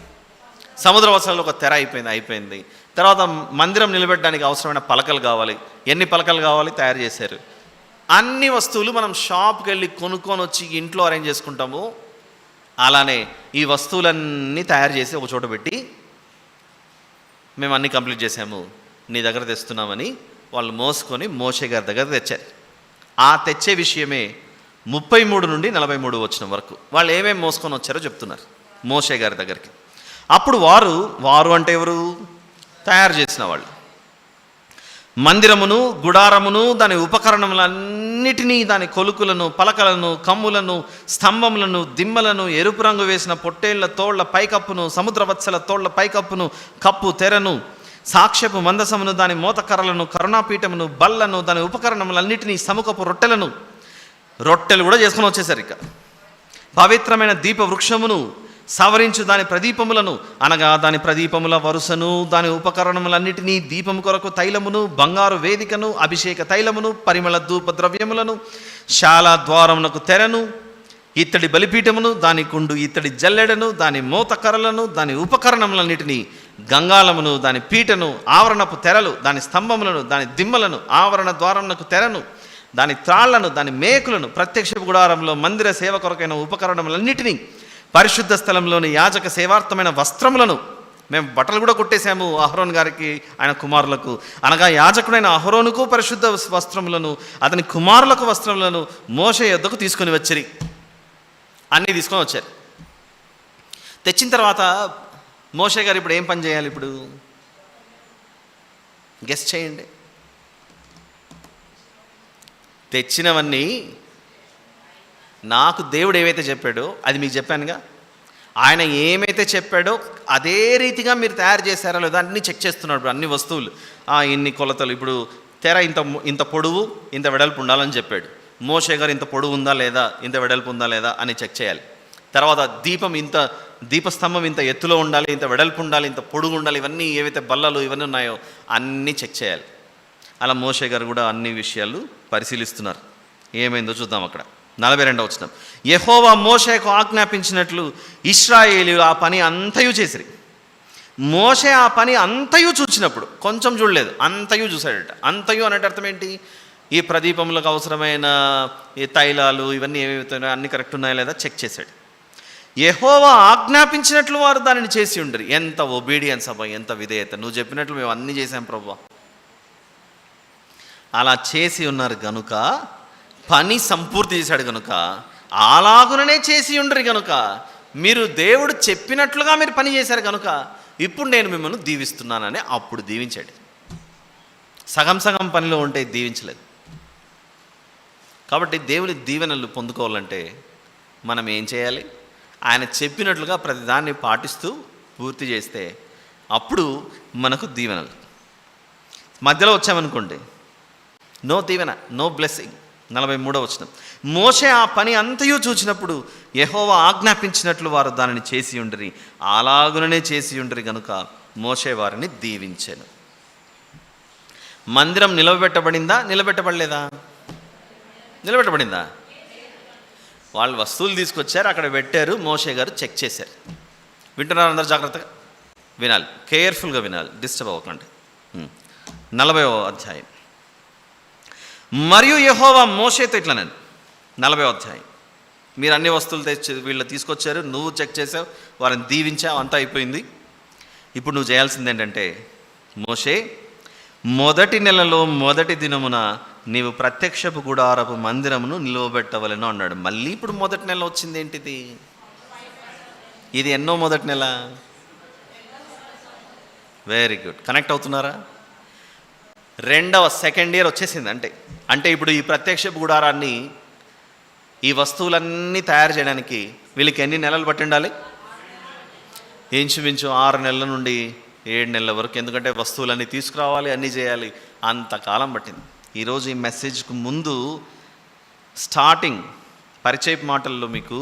సముద్ర వస్త్రాల్లో ఒక తెర అయిపోయింది. తర్వాత మందిరం నిలబెట్టడానికి అవసరమైన పలకలు కావాలి, ఎన్ని పలకలు కావాలి తయారు చేశారు. అన్ని వస్తువులు మనం షాప్కి వెళ్ళి కొనుక్కొని వచ్చి ఇంట్లో అరేంజ్ చేసుకుంటాము, అలానే ఈ వస్తువులన్నీ తయారు చేసి ఒక చోట పెట్టి మేము అన్నీ కంప్లీట్ చేసాము, నీ దగ్గర తెస్తున్నామని వాళ్ళు మోసుకొని మోషే గారి దగ్గర తెచ్చారు. ఆ తెచ్చే విషయమే 33 నుండి 43 వచనం వరకు వాళ్ళు ఏమేమి మోసుకొని వచ్చారో చెప్తున్నారు మోషే గారి దగ్గరికి. అప్పుడు వారు అంటే ఎవరు? తయారు చేసిన వాళ్ళు. మందిరమును, గుడారమును, దాని ఉపకరణములన్నిటినీ, దాని కొలుకులను, పలకలను, కమ్ములను, స్తంభములను, దిమ్మలను, ఎరుపు రంగు వేసిన పొట్టేళ్ల తోళ్ల పైకప్పును, సముద్రవత్సల తోళ్ల పైకప్పును, కప్పు తెరను, సాక్ష్యపు మందసమును, దాని మోతకర్రలను, కరుణాపీఠమును, బల్లను, దాని ఉపకరణములన్నిటినీ, సముఖపు రొట్టెలు కూడా చేసుకొని వచ్చేసారు. ఇక పవిత్రమైన దీప వృక్షమును, సవరించు దాని ప్రదీపములను, అనగా దాని ప్రదీపముల వరుసను, దాని ఉపకరణములన్నిటినీ, దీపము కొరకు తైలమును, బంగారు వేదికను, అభిషేక తైలమును, పరిమళ ధూప ద్రవ్యములను, శాలా ద్వారమునకు తెరను, ఇత్తడి బలిపీఠమును, దాని కుండు ఇత్తడి జల్లెడను, దాని మోతకర్రలను, దాని ఉపకరణములన్నిటినీ, గంగాళమును, దాని పీటను, ఆవరణపు తెరలు, దాని స్తంభములను, దాని దిమ్మలను, ఆవరణ ద్వారమునకు తెరను, దాని త్రాళ్లను, దాని మేకులను, ప్రత్యక్ష గుడారంలో మందిర సేవ కొరకైన ఉపకరణములన్నిటినీ, పరిశుద్ధ స్థలంలోని యాజక సేవార్థమైన వస్త్రములను, మేము బట్టలు కూడా కొట్టేశాము అహరోన్ గారికి, ఆయన కుమారులకు, అనగా యాజకుడైన అహరోనుకు పరిశుద్ధ వస్త్రములను, అతని కుమారులకు వస్త్రములను మోషే యొద్దకు తీసుకొని వచ్చిరి. అన్నీ తీసుకొని వచ్చారు. తెచ్చిన తర్వాత మోషే గారు ఇప్పుడు ఏం పని చేయాలి? ఇప్పుడు గెస్ చేయండి. తెచ్చినవన్నీ నాకు దేవుడు ఏమైతే చెప్పాడో అది మీకు చెప్పానుగా. ఆయన ఏమైతే చెప్పాడో అదే రీతిగా మీరు తయారు చేశారో లేదో అన్నీ చెక్ చేస్తున్నాడు. అన్ని వస్తువులు, ఇన్ని కొలతలు, ఇప్పుడు తెర ఇంత పొడవు, ఇంత వెడల్పు ఉండాలని చెప్పాడు మోషే గారు. ఇంత పొడవు ఉందా లేదా, ఇంత వెడల్పు ఉందా లేదా అని చెక్ చేయాలి. తర్వాత దీపస్తంభం ఇంత ఎత్తులో ఉండాలి, ఇంత వెడల్పు ఉండాలి, ఇంత పొడుగు ఉండాలి, ఇవన్నీ ఏవైతే బల్లలు ఇవన్నీ ఉన్నాయో అన్నీ చెక్ చేయాలి. అలా మోషే గారు కూడా అన్ని విషయాలు పరిశీలిస్తున్నారు. ఏమైందో చూద్దాం. అక్కడ 42వ వచనం, యెహోవా మోషేకు ఆజ్ఞాపించినట్లు ఇశ్రాయేలీయులు ఆ పని అంతయు చేసిరి. మోషే ఆ పని అంతయు చూచినప్పుడు, కొంచెం చూడలేదు, అంతయు చూశాడట. అంతయు అనేట అర్థం ఏంటి? ఈ ప్రదీపములకు అవసరమైన ఈ తైలాలు ఇవన్నీ ఏమవుతున్నాయో అన్నీ కరెక్ట్ ఉన్నాయా లేదా చెక్ చేశాడు. యెహోవా ఆజ్ఞాపించినట్లు వారు దానిని చేసి ఉండరు. ఎంత ఒబీడియన్స్ అబ్బా, ఎంత విధేయత! నువ్వు చెప్పినట్లు మేము అన్నీ చేశాం ప్రభువా. అలా చేసి ఉన్నారు గనుక, పని సంపూర్తి చేశాడు కనుక, అలాగుననే చేసి ఉండరు కనుక, మీరు దేవుడు చెప్పినట్లుగా మీరు పని చేశారు కనుక ఇప్పుడు నేను మిమ్మల్ని దీవిస్తున్నానని అప్పుడు దీవించాడు. సగం పనిలో ఉంటే దీవించలేదు. కాబట్టి దేవుని దీవెనలు పొందుకోవాలంటే మనం ఏం చేయాలి? ఆయన చెప్పినట్లుగా ప్రతిదాన్ని పాటిస్తూ పూర్తి చేస్తే అప్పుడు మనకు దీవెనలు. మధ్యలో వచ్చామనుకోండి, నో దీవెన, నో బ్లెస్సింగ్. 43వ వచనం, మోషే ఆ పని అంతయు చూచినప్పుడు యెహోవా ఆజ్ఞాపించినట్లు వారు దానిని చేసి ఉండరి, అలాగుననే చేసి ఉండరి గనుక మోషే వారిని దీవించెను. మందిరం నిలబెట్టబడిందా? నిలబెట్టబడలేదా? నిలబెట్టబడిందా? వాళ్ళు వస్తువులు తీసుకొచ్చారు, అక్కడ పెట్టారు, మోషే గారు చెక్ చేశారు. వింటున్నారు అందరు? జాగ్రత్తగా వినాలి, కేర్ఫుల్గా వినాలి, డిస్టర్బ్ అవ్వకండి. 40వ అధ్యాయం, మరియు యెహోవా మోషేతో ఇట్లనండి. 40వ అధ్యాయం, మీరు అన్ని వస్తువులు వీళ్ళు తీసుకొచ్చారు, నువ్వు చెక్ చేసావు, వారిని దీవించావు, అంతా అయిపోయింది. ఇప్పుడు నువ్వు చేయాల్సింది ఏంటంటే, మోషే, మొదటి నెలలో మొదటి దినమున నీవు ప్రత్యక్షపు గుడారపు మందిరమును నిలువబెట్టవలెను అన్నాడు. మళ్ళీ ఇప్పుడు మొదటి నెల వచ్చింది. ఏంటిది? ఇది ఎన్నో మొదటి నెల? వెరీ గుడ్, కనెక్ట్ అవుతున్నారా? సెకండ్ ఇయర్ వచ్చేసింది. అంటే ఇప్పుడు ఈ ప్రత్యక్షపు గుడారాన్ని, ఈ వస్తువులన్నీ తయారు చేయడానికి వీళ్ళకి ఎన్ని నెలలు పట్టి ఉండాలి? ఇంచుమించు 6 నెలల నుండి 7 నెలల వరకు. ఎందుకంటే వస్తువులన్నీ తీసుకురావాలి, అన్నీ చేయాలి, అంతకాలం పట్టింది. ఈరోజు ఈ మెసేజ్కు ముందు స్టార్టింగ్ పరిచయపు మాటల్లో మీకు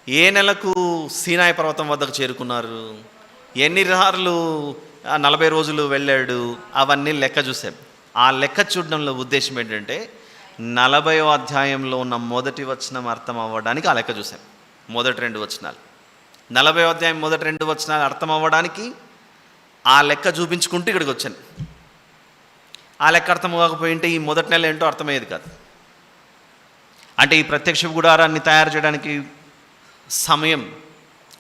ఏ నెలకు సీనాయి పర్వతం వద్దకు చేరుకున్నారు, ఎన్ని సార్లు 40 రోజులు వెళ్ళాడు, అవన్నీ లెక్క చూసాం. ఆ లెక్క చూడడంలో ఉద్దేశం ఏంటంటే 40వ అధ్యాయంలో ఉన్న మొదటి వచనం అర్థం అవ్వడానికి ఆ లెక్క చూసాం. మొదటి 2 వచనాలు, 40వ అధ్యాయం మొదటి 2 వచనాలు అర్థం అవ్వడానికి ఆ లెక్క చూపించుకుంటూ ఇక్కడికి వచ్చాను. ఆ లెక్క అర్థం కాకపోయింటే ఈ మొదటి నెల ఏంటో అర్థమయ్యేది కాదు. అంటే ఈ ప్రత్యక్ష గుడారాన్ని తయారు చేయడానికి సమయం,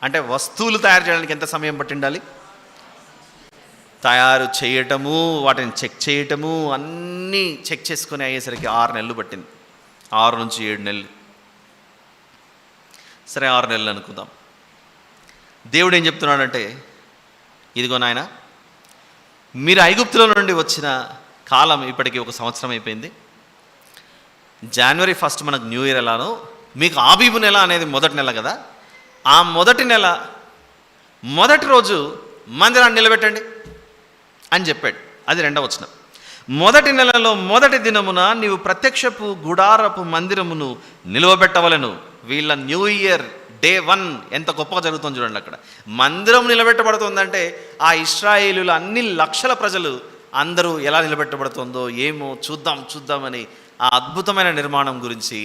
అంటే వస్తువులు తయారు చేయడానికి ఎంత సమయం పట్టి ఉండాలి? తయారు చేయటము, వాటిని చెక్ చేయటము, అన్నీ చెక్ చేసుకొని అయ్యేసరికి 6 నెలలు పట్టింది. 6 నుంచి 7 నెలలు. సరే, 6 నెలలు అనుకుందాం. దేవుడు ఏం చెప్తున్నాడంటే, ఇదిగో నాయన, మీరు ఐగుప్తులో నుండి వచ్చిన కాలం ఇప్పటికి 1 సంవత్సరం అయిపోయింది. January 1 మనకు న్యూ ఇయర్ ఎలానో మీకు ఆబీబు నెల అనేది మొదటి నెల కదా, ఆ మొదటి నెల మొదటి రోజు మందిరాన్ని నిలబెట్టండి అని చెప్పాడు. అది 2వ వచనం. మొదటి నెలలో మొదటి దినమున నీవు ప్రత్యక్షపు గుడారపు మందిరమును నిలువబెట్టవలను. వీళ్ళ న్యూ ఇయర్ డే 1 ఎంత గొప్పగా జరుగుతుంది చూడండి. అక్కడ మందిరం నిలబెట్టబడుతుందంటే ఆ ఇశ్రాయేలుల అన్ని లక్షల ప్రజలు అందరూ ఎలా నిలబెట్టబడుతుందో ఏమో చూద్దామని ఆ అద్భుతమైన నిర్మాణం గురించి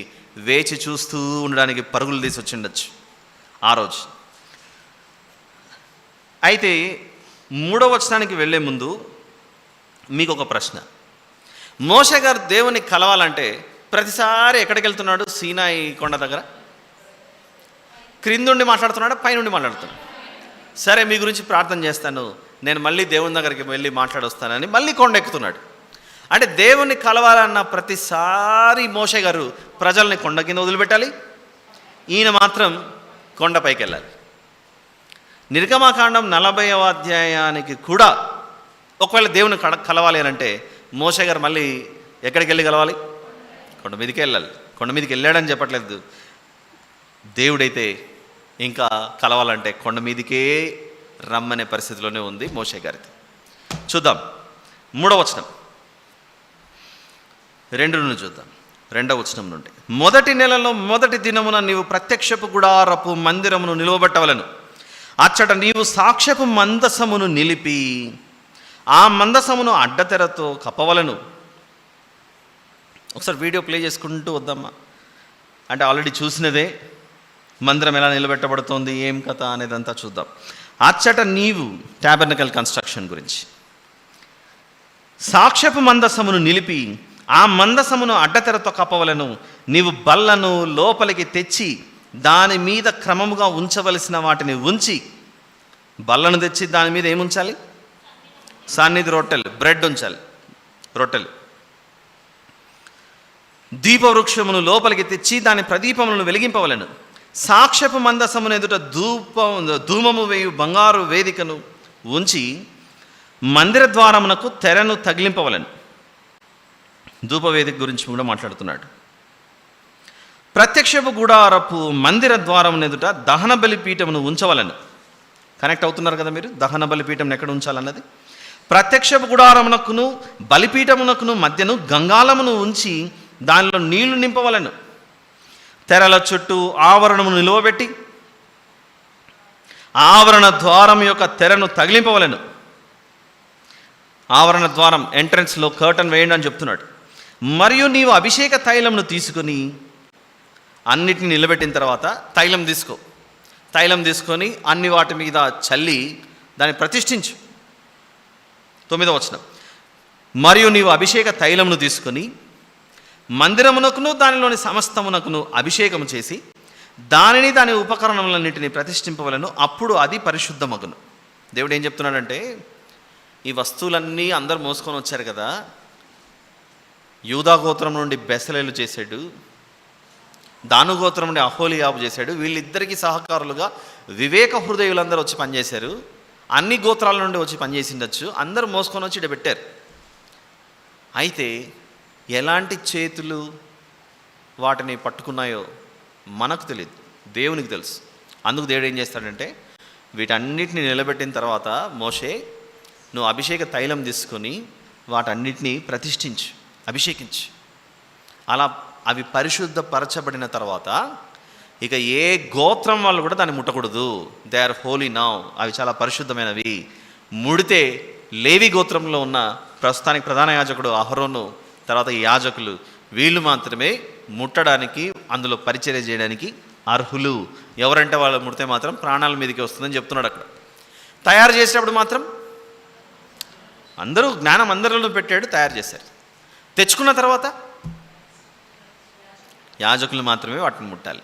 వేచి చూస్తూ ఉండడానికి పరుగులు తీసి వచ్చిండొచ్చు ఆ రోజు. అయితే 3వ వచనానికి వెళ్ళే ముందు మీకు ఒక ప్రశ్న. మోషే గారు దేవుని కలవాలంటే ప్రతిసారి ఎక్కడికి వెళ్తున్నాడు? సీనాయి కొండ దగ్గర క్రిందుండి మాట్లాడుతున్నాడా, పైనుండి మాట్లాడుతున్నాడు? సరే, మీ గురించి ప్రార్థన చేస్తాను, నేను మళ్ళీ దేవుని దగ్గరికి వెళ్ళి మాట్లాడొస్తానని మళ్ళీ కొండ ఎక్కుతున్నాడు. అంటే దేవుని కలవాలన్న ప్రతిసారి మోషే గారు ప్రజల్ని కొండ కింద వదిలిపెట్టాలి, ఈయన మాత్రం కొండపైకి వెళ్ళాలి. నిర్గమకాండం 40వ అధ్యాయానికి కూడా ఒకవేళ దేవుని కలవాలి అని అంటే మోషే గారు మళ్ళీ ఎక్కడికి వెళ్ళి కలవాలి? కొండ మీదకి వెళ్ళాలి. కొండ మీదకి వెళ్ళాడని చెప్పట్లేదు. దేవుడైతే ఇంకా కలవాలంటే కొండ మీదకే రమ్మనే పరిస్థితిలోనే ఉంది మోషే గారిది. చూద్దాం 3వ వచనం 2 నుండి చూద్దాం. 2వ వచనం నుండి, మొదటి నెలలో మొదటి దినమున నీవు ప్రత్యక్షపు గుడారపు మందిరమును నిలువబెట్టవలను. అచ్చట నీవు సాక్ష్యపు మందసమును నిలిపి ఆ మందసమును అడ్డతెరతో కప్పవలను. ఒకసారి వీడియో ప్లే చేసుకుంటూ వద్దామా? అంటే ఆల్రెడీ చూసినదే, మందిరం ఎలా నిలబెట్టబడుతోంది, ఏం కథ అనేదంతా చూద్దాం. అచ్చట నీవు టాబర్నకల్ కన్స్ట్రక్షన్ గురించి, సాక్ష్యపు మందసమును నిలిపి ఆ మందసమును అడ్డతెరతో కప్పవలను. నీవు బల్లను లోపలికి తెచ్చి దాని మీద క్రమముగా ఉంచవలసిన వాటిని ఉంచి, బల్లను తెచ్చి దాని మీద ఏముంచాలి? సన్నిధి రొట్టెలు, బ్రెడ్ ఉంచాలి, రొట్టెలు. దీపవృక్షమును లోపలికి తెచ్చి దాని ప్రదీపములను వెలిగింపవలను. సాక్ష్యపు మందసమును ఎదుట ధూమము వేయు బంగారు వేదికను ఉంచి మందిర ద్వారమునకు తెరను తగిలింపవలను. ధూపవేదిక గురించి కూడా మాట్లాడుతున్నాడు. ప్రత్యక్షపు గుడారపు మందిర ద్వారమును ఎదుట దహన బలిపీఠమును ఉంచవలను. కనెక్ట్ అవుతున్నారు కదా మీరు? దహన బలిపీఠం ఎక్కడ ఉంచాలన్నది. ప్రత్యక్షపు గుడారమునకును బలిపీఠమునకును మధ్యను గంగాళమును ఉంచి దానిలో నీళ్లు నింపవలను. తెరల చుట్టూ ఆవరణమును నిలువబెట్టి ఆవరణ ద్వారం యొక్క తెరను తగిలింపవలను. ఆవరణ ద్వారం ఎంట్రన్స్లో కర్టన్ వేయండి అని చెప్తున్నాడు. మరియు నీవు అభిషేక తైలంను తీసుకొని అన్నిటిని నిలబెట్టిన తర్వాత తైలం తీసుకొని అన్ని వాటి మీద చల్లి దాన్ని ప్రతిష్ఠించు. 9వ వచనం, మరియు నీవు అభిషేక తైలమును తీసుకొని మందిరమునకును దానిలోని సమస్తమునకును అభిషేకము చేసి దానిని దాని ఉపకరణములన్నింటినీ ప్రతిష్ఠింపవలను. అప్పుడు అది పరిశుద్ధమగును. దేవుడు ఏం చెప్తున్నాడంటే, ఈ వస్తువులన్నీ అందరూ మోసుకొని వచ్చారు కదా, యూదా గోత్రం నుండి బెసలేలు చేశాడు, దాను గోత్రం నుండి అహోలియాబు చేశాడు. వీళ్ళిద్దరికీ సహకారులుగా వివేక హృదయులందరూ వచ్చి పనిచేశారు. అన్ని గోత్రాల నుండి వచ్చి పనిచేసిండొచ్చు. అందరూ మోసుకొని వచ్చి ఇక్కడ పెట్టారు. అయితే ఎలాంటి చేతులు వాటిని పట్టుకున్నాయో మనకు తెలియదు, దేవునికి తెలుసు. అందుకు దేవుడు ఏం చేస్తాడంటే, వీటన్నిటిని నిలబెట్టిన తర్వాత మోషే, నువ్వు అభిషేక తైలం తీసుకొని వాటన్నిటినీ ప్రతిష్ఠించు, అభిషేకించు. అలా అవి పరిశుద్ధపరచబడిన తర్వాత ఇక ఏ గోత్రం వాళ్ళు కూడా దాన్ని ముట్టకూడదు. They are holy now. అవి చాలా పరిశుద్ధమైనవి. ముడితే లేవి గోత్రంలో ఉన్న ప్రస్తుతానికి ప్రధాన యాజకుడు అహరోను, తర్వాత ఈ యాజకులు, వీళ్ళు మాత్రమే ముట్టడానికి, అందులో పరిచర్య చేయడానికి అర్హులు. ఎవరంటే వాళ్ళు ముడితే మాత్రం ప్రాణాల మీదకి వస్తుందని చెప్తున్నాడు. అక్కడ తయారు చేసేటప్పుడు మాత్రం అందరూ జ్ఞానం అందరిలో పెట్టాడు, తయారు చేశారు. తెచ్చుకున్న తర్వాత యాజకులు మాత్రమే వాటిని ముట్టాలి.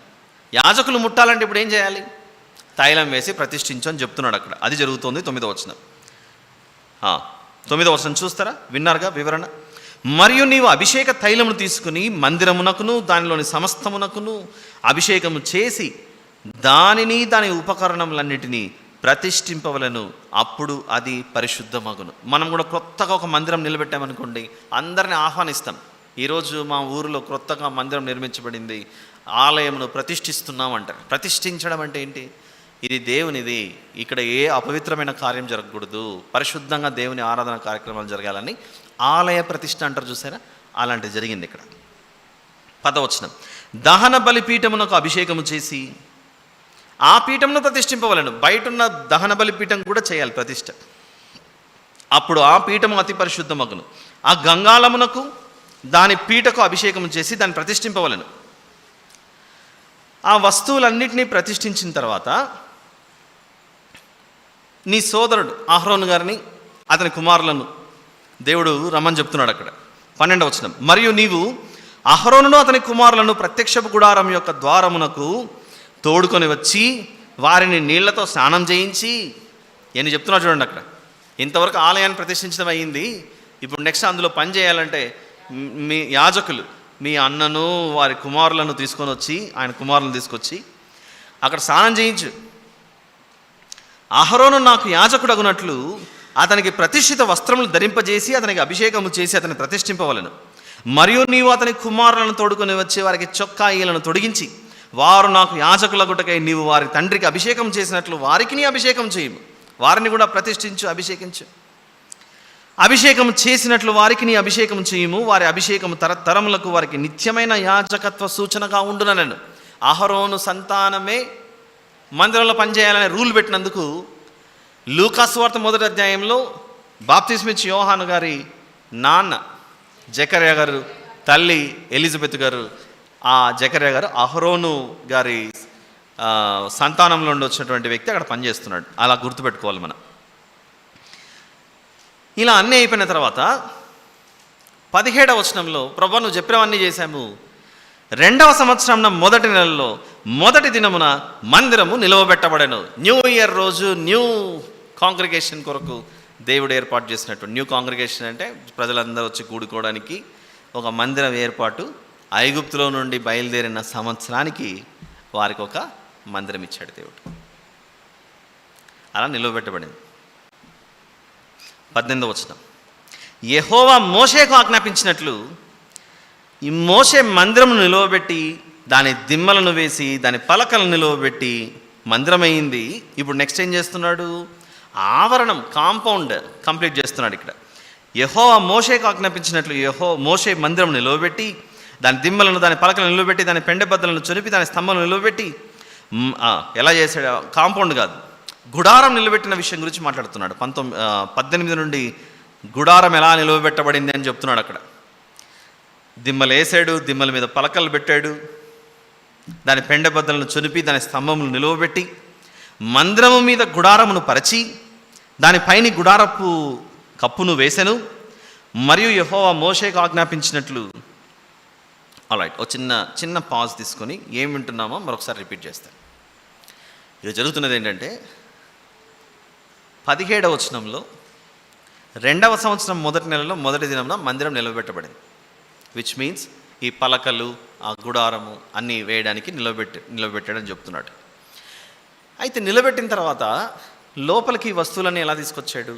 యాజకులు ముట్టాలంటే ఇప్పుడు ఏం చేయాలి? తైలం వేసి ప్రతిష్ఠించు అని చెప్తున్నాడు అక్కడ. అది జరుగుతుంది. 9వ వచనం. 9వ వచనం చూస్తారా? విన్నారుగా వివరణ. మరియు నీవు అభిషేక తైలమును తీసుకుని మందిరమునకును దానిలోని సమస్తమునకును అభిషేకము చేసి దానిని దాని ఉపకరణములన్నిటినీ ప్రతిష్ఠింపవలను, అప్పుడు అది పరిశుద్ధమగును. మనం కూడా కొత్తగా ఒక మందిరం నిలబెట్టామనుకోండి, అందరిని ఆహ్వానిస్తాం. ఈరోజు మా ఊరిలో కొత్తగా మందిరం నిర్మించబడింది, ఆలయమును ప్రతిష్ఠిస్తున్నాం అంటారు. ప్రతిష్ఠించడం అంటే ఏంటి? ఇది దేవునిది, ఇక్కడ ఏ అపవిత్రమైన కార్యం జరగకూడదు, పరిశుద్ధంగా దేవుని ఆరాధన కార్యక్రమాలు జరగాలని ఆలయ ప్రతిష్ఠ అంటారు, చూసారా? అలాంటిది జరిగింది ఇక్కడ. 10వ వచనం, దహన బలిపీఠమునకు అభిషేకము చేసి ఆ పీఠమును ప్రతిష్ఠింపవలను. బయటున్న దహన బలిపీఠం కూడా చేయాలి ప్రతిష్ఠ, అప్పుడు ఆ పీఠము అతి పరిశుద్ధమగును. ఆ గంగాళమునకు దాని పీఠకు అభిషేకం చేసి దాన్ని ప్రతిష్ఠింపవలను. ఆ వస్తువులన్నిటినీ ప్రతిష్ఠించిన తర్వాత నీ సోదరుడు అహరోను గారిని, అతని కుమారులను దేవుడు రమ్మని చెప్తున్నాడు అక్కడ. 12వ వచనం, మరియు నీవు అహరోనును అతని కుమారులను ప్రత్యక్షపు గుడారం యొక్క ద్వారమునకు తోడుకొని వచ్చి వారిని నీళ్లతో స్నానం చేయించి, అని చెప్తున్నా చూడండి అక్కడ. ఇంతవరకు ఆలయాన్ని ప్రతిష్ఠించడం అయ్యింది, ఇప్పుడు నెక్స్ట్ అందులో పని చేయాలంటే మీ యాజకులు మీ అన్నను వారి కుమారులను తీసుకొని వచ్చి, ఆయన కుమారులను తీసుకొచ్చి అక్కడ స్నానం చేయించు. అహరోను నాకు యాజకుడగునట్లు అతనికి ప్రతిష్ఠిత వస్త్రములు ధరింపజేసి అతనికి అభిషేకము చేసి అతని ప్రతిష్ఠింపవలను. మరియు నీవు అతని కుమారులను తోడుకొని వచ్చి వారికి చొక్కాయిలను తొడిగించి, వారు నాకు యాజకులగుటకై నీవు వారి తండ్రికి అభిషేకం చేసినట్లు వారికి నీ అభిషేకం చేయము. వారిని కూడా ప్రతిష్ఠించు, అభిషేకించు. అభిషేకం చేసినట్లు వారికి నీ అభిషేకం చేయము. వారి అభిషేకము తరతరములకు వారికి నిత్యమైన యాజకత్వ సూచనగా ఉండునను. అహరోను సంతానమే మందిరంలో పనిచేయాలనే రూల్ పెట్టినందుకు లూకాసు వార్త 1వ అధ్యాయంలో బాప్తిస్మిచ్చి యోహాను గారి నాన్న జకర్యా గారు, తల్లి ఎలిజబెత్ గారు, ఆ జకర్యా గారు అహరోను గారి సంతానంలో నుండి వచ్చినటువంటి వ్యక్తి అక్కడ పనిచేస్తున్నాడు. అలా గుర్తుపెట్టుకోవాలి మనం. ఇలా అన్నీ అయిపోయిన తర్వాత 17వ వచనంలో, ప్రభువా నువ్వు చెప్పినవన్నీ చేశాము, 2వ సంవత్సరం మొదటి నెలలో మొదటి దినమున మందిరము నిలవబెట్టబడెను. న్యూ ఇయర్ రోజు న్యూ కాంగ్రిగేషన్ కొరకు దేవుడు ఏర్పాటు చేసినట్టు. న్యూ కాంగ్రిగేషన్ అంటే ప్రజలందరూ వచ్చి కూడుకోవడానికి ఒక మందిరం ఏర్పాటు. ఐగుప్తులో నుండి బయలుదేరిన సంవత్సరానికి వారికి ఒక మందిరం ఇచ్చాడు దేవుడు. అలా నిలవబెట్టబడింది. 18వ వచనం, యెహోవా మోషేకు ఆజ్ఞాపించినట్లు ఈ మోషే మందిరమును నిలవబెట్టి దాని దిమ్మలను వేసి దాని పలకలను నిలవబెట్టి మందిరం అయింది. ఇప్పుడు నెక్స్ట్ ఏం చేస్తున్నాడు? ఆవరణం, కాంపౌండ్ కంప్లీట్ చేస్తున్నాడు ఇక్కడ. యెహోవా మోషేకు ఆజ్ఞాపించినట్లు మోషే మందిరం నిలవబెట్టి దాని దిమ్మలను దాని పలకలను నిలవబెట్టి దాని పెండెబద్దలను చొరిపి దాని స్తంభాలను నిలవబెట్టి, ఎలా చేశాడు? కాంపౌండ్ కాదు, గుడారం నిలబెట్టిన విషయం గురించి మాట్లాడుతున్నాడు. 18 నుండి గుడారం ఎలా నిలవబెట్టబడింది అని చెప్తున్నాడు అక్కడ. దిమ్మలు వేసాడు, దిమ్మల మీద పలకలు పెట్టాడు, దాని పెండెబద్దలను చొనిపి దాని స్తంభములు నిలవబెట్టి మందిరము మీద గుడారమును పరిచి దానిపైని గుడారపు కప్పును వేసెను. మరియు యెహోవా మోషేకు ఆజ్ఞాపించినట్లు. ఆల్రైట్, ఒక చిన్న పాజ్ తీసుకొని ఏం వింటున్నామో మరొకసారి రిపీట్ చేస్తాను. ఇది జరుగుతున్నది ఏంటంటే 17వ వచనంలో 2వ సంవత్సరం మొదటి నెలలో మొదటి దినంన మందిరం నిలవబెట్టబడింది. విచ్ మీన్స్ ఈ పలకలు, ఆ గుడారము అన్నీ వేయడానికి నిలబెట్టాడని చెప్తున్నాడు. అయితే నిలబెట్టిన తర్వాత లోపలికి వస్తువులన్నీ ఎలా తీసుకొచ్చాడు,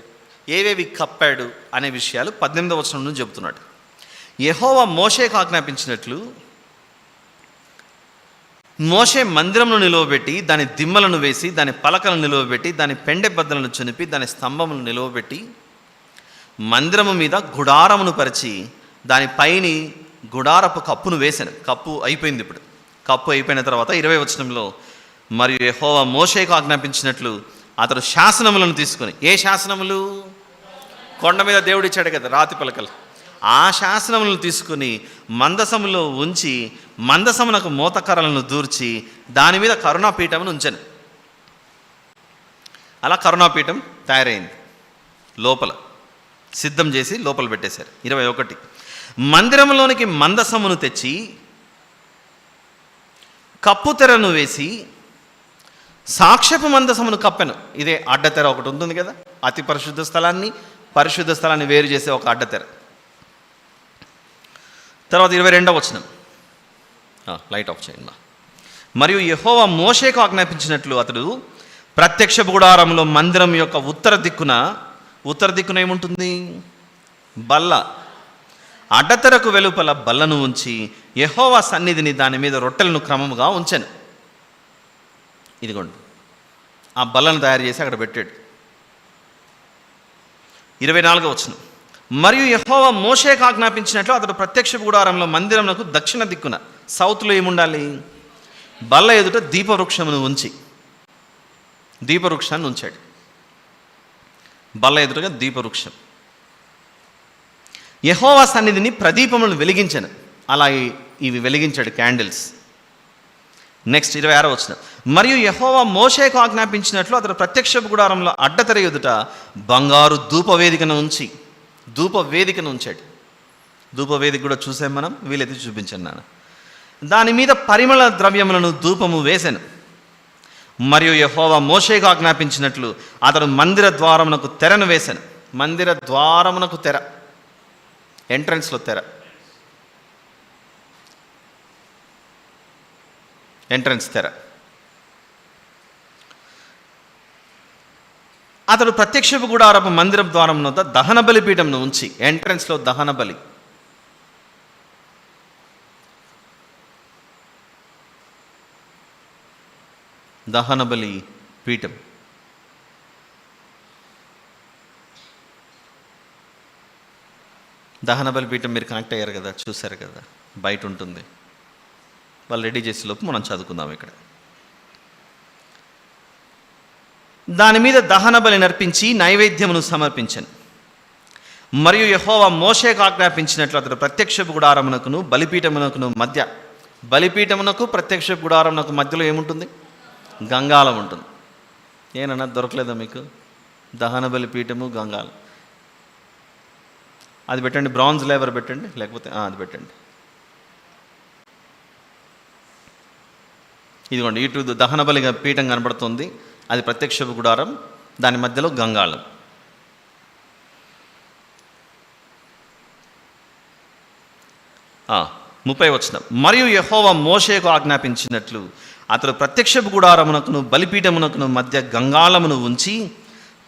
ఏవేవి కప్పాడు అనే విషయాలు 18వ వచనం నుంచి చెబుతున్నాడు. యెహోవా మోషేకు ఆజ్ఞాపించినట్లు మోషే మందిరమును నిలవబెట్టి దాని దిమ్మలను వేసి దాని పలకలను నిలవబెట్టి దాని పెండెబద్దలను చనిపి దాని స్తంభములను నిలవబెట్టి మందిరము మీద గుడారమును పరిచి దానిపైని గుడారపు కప్పును వేశాను. కప్పు అయిపోయింది. ఇప్పుడు కప్పు అయిపోయిన తర్వాత 20వ వచనంలో, మరియు యెహోవా మోషేకు ఆజ్ఞాపించినట్లు అతడు శాసనములను తీసుకొని, ఏ శాసనములు? కొండ మీద దేవుడు ఇచ్చాడు కదా రాతి పలకలు, ఆ శాసనములను తీసుకుని మందసములో ఉంచి మందసమునకు మోతకర్రలను దూర్చి దాని మీద కరుణాపీఠమును ఉంచాను. అలా కరుణాపీఠం తయారైంది. లోపల సిద్ధం చేసి లోపల పెట్టేశారు. 21, మందిరంలోనికి మందసమును తెచ్చి కప్పు తెరను వేసి సాక్ష్యపు మందసమును కప్పెను. ఇదే అడ్డతెర ఒకటి ఉంటుంది కదా, అతి పరిశుద్ధ స్థలాన్ని వేరు చేసే ఒక అడ్డతెర. తర్వాత 22వ వచనం, లైట్ ఆఫ్ చేయండి. మరియు యెహోవా మోషేకు ఆజ్ఞాపించినట్లు అతడు ప్రత్యక్షపు గుడారంలో మందిరం యొక్క ఉత్తర దిక్కున ఏముంటుంది? బల్ల. అడ్డతెరకు వెలుపల బల్లను ఉంచి యెహోవా సన్నిధిని దాని మీద రొట్టెలను క్రమముగా ఉంచాను. ఇదిగోండి, ఆ బల్లను తయారు చేసి అక్కడ పెట్టాడు. 24వ వచనం, మరియు యెహోవా మోషేకు ఆజ్ఞాపించినట్లు అతడు ప్రత్యక్ష గుడారంలో మందిరమునకు దక్షిణ దిక్కున సౌత్లో ఏముండాలి? బల్ల ఎదుట దీపవృక్షమును ఉంచి, దీపవృక్షాన్ని ఉంచాడు. బల్ల ఎదుటగా దీపవృక్షం. యెహోవా సన్నిధిని ప్రదీపములను వెలిగించాను. అలా ఇవి వెలిగించాడు, క్యాండిల్స్. నెక్స్ట్ 26వ వచనం, మరియు యెహోవా మోషేకు ఆజ్ఞాపించినట్లు అతడు ప్రత్యక్ష గుడారంలో అడ్డతెర ఎదుట బంగారు ధూపవేదికను ఉంచాడు. ధూపవేదిక కూడా చూసాం మనం, వీలైతే చూపించాను నాన్న. దాని మీద పరిమళ ద్రవ్యములను ధూపము వేశాను. మరియు యెహోవా మోషేకు ఆజ్ఞాపించినట్లు అతడు మందిర ద్వారమునకు తెరను వేశాను. మందిర ద్వారమునకు తెర, ఎంట్రన్స్లో తెర, ఎంట్రన్స్ తెర. అతడు ప్రత్యక్షపు గుడారపు మందిరం ద్వారం వద్ద దహన బలిపీఠంను ఉంచి, ఎంట్రన్స్లో దహన బలి. దహన బలి పీఠం. దహన బలి పీఠం మీరు కనెక్ట్ అయ్యారు కదా, చూశారు కదా, బయట ఉంటుంది. వాళ్ళు రెడీ చేసే లోపు మనం చదువుకుందాం ఇక్కడ. దాని మీద దహన బలి నర్పించి నైవేద్యమును సమర్పించాను. మరియు యెహోవా మోషేకు ఆజ్ఞాపించినట్లు అతడు ప్రత్యక్షపు గుడారమునకును బలిపీఠమునకును మధ్య, బలిపీఠమునకు ప్రత్యక్షపు గుడారమునకు మధ్యలో ఏముంటుంది? గంగాళం ఉంటుంది. ఏనన్నా దొరకలేదా మీకు? దహన బలిపీఠము, గంగాళం. అది పెట్టండి, బ్రాంజ్ లేవర్ పెట్టండి, లేకపోతే అది పెట్టండి. ఇదిగోండి, ఇటు దహన బలి పీఠం కనబడుతుంది, అది ప్రత్యక్షపు గుడారం, దాని మధ్యలో గంగాళం. ఆ 30వ వచనం, మరియు యెహోవా మోషేకు ఆజ్ఞాపించినట్లు అతడు ప్రత్యక్షపు గుడారమునకును బలిపీఠమునకును మధ్య గంగాళమును ఉంచి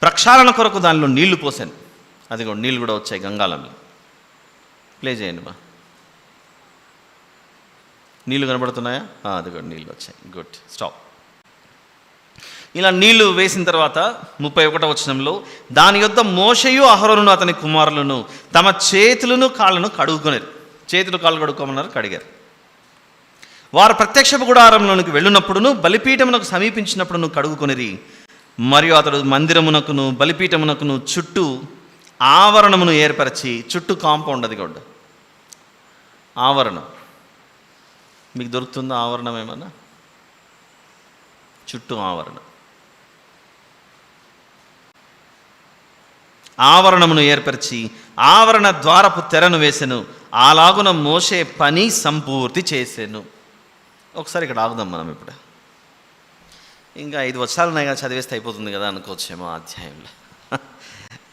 ప్రక్షాళన కొరకు దానిలో నీళ్లు పోసాను. అదిగో నీళ్ళు కూడా వచ్చాయి గంగాళంలో. ప్లే చేయండి మా. నీళ్ళు కనబడుతున్నాయా? అదిగో నీళ్ళు వచ్చాయి. Good, stop. ఇలా నీళ్లు వేసిన తర్వాత 31వ వచనంలో, దాని యొద్ద మోషేయు అహరోనును అతని కుమారులను తమ చేతులను కాళ్ళను కడుగుకొనేరు. చేతులు కాళ్ళు కడుక్కోమన్నారు, కడిగారు. వారు ప్రత్యక్షపు గుడారంలోనికి వెళ్ళినప్పుడును బలిపీఠమునకు సమీపించినప్పుడును కడుగుకొనిరి. మరియు అతడు మందిరమునకును బలిపీఠమునకును చుట్టూ ఆవరణమును ఏర్పరిచి, చుట్టూ కాంపౌండ్, అది కూడా ఆవరణం. మీకు దొరుకుతుందా ఆవరణం ఏమన్నా? చుట్టూ ఆవరణం, ఆవరణమును ఏర్పరిచి ఆవరణ ద్వారపు తెరను వేసెను. అలాగున మోషే పని సంపూర్తి చేసెను. ఒకసారి ఇక్కడ ఆగుదాం మనం. ఇప్పుడు ఇంకా 5 వచనాలు ఉన్నాయి కదా, చదివేస్తే అయిపోతుంది కదా అనుకోవచ్చేమో ఆ అధ్యాయంలో.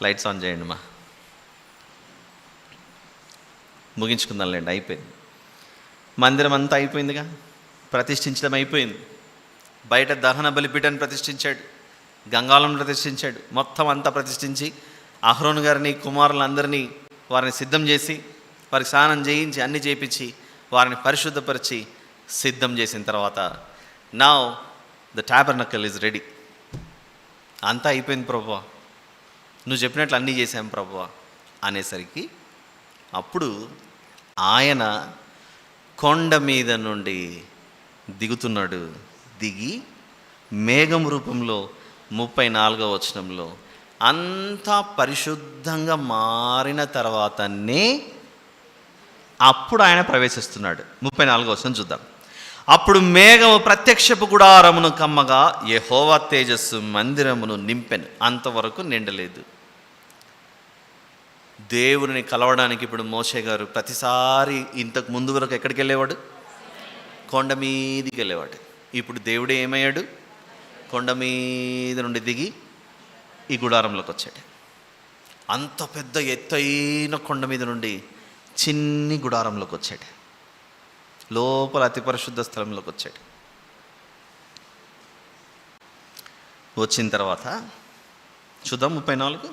లైట్స్ ఆన్ చేయండి మా, ముగించుకుందాంలేండి. అయిపోయింది, మందిరం అంతా అయిపోయిందిగా, ప్రతిష్ఠించడం అయిపోయింది. బయట దహన బలిపీఠాన్ని ప్రతిష్ఠించాడు, గంగాళం ప్రతిష్ఠించాడు, మొత్తం అంతా ప్రతిష్ఠించి అహరోను గారిని కుమారులందరినీ వారిని సిద్ధం చేసి, వారికి స్నానం చేయించి అన్నీ చేయించి వారిని పరిశుద్ధపరిచి సిద్ధం చేసిన తర్వాత, now the tabernacle is ready. అంతా అయిపోయింది ప్రభువా, నువ్వు చెప్పినట్లు అన్నీ చేశాం ప్రభువా అనేసరికి, అప్పుడు ఆయన కొండ మీద నుండి దిగుతున్నాడు. దిగి మేఘం రూపంలో 34వ వచనంలో అంతా పరిశుద్ధంగా మారిన తర్వాతనే అప్పుడు ఆయన ప్రవేశిస్తున్నాడు. 34వ వచనం చూద్దాం. అప్పుడు మేఘము ప్రత్యక్షపు గుడారమును కమ్మగా యెహోవా తేజస్సు మందిరమును నింపెను. అంతవరకు నిండలేదు. దేవుని కలవడానికి ఇప్పుడు మోషే గారు ప్రతిసారి ఇంతకు ముందు వరకు ఎక్కడికి వెళ్ళేవాడు? కొండ మీదికి వెళ్ళేవాడు. ఇప్పుడు దేవుడే ఏమయ్యాడు? కొండ మీద నుండి దిగి ఈ గుడారంలోకి వచ్చాడు. అంత పెద్ద ఎత్తైన కొండ మీద నుండి చిన్ని గుడారంలోకి వచ్చాడు. లోపల అతి పరిశుద్ధ స్థలంలోకి వచ్చాడు. వచ్చిన తర్వాత చూద్దాం 34.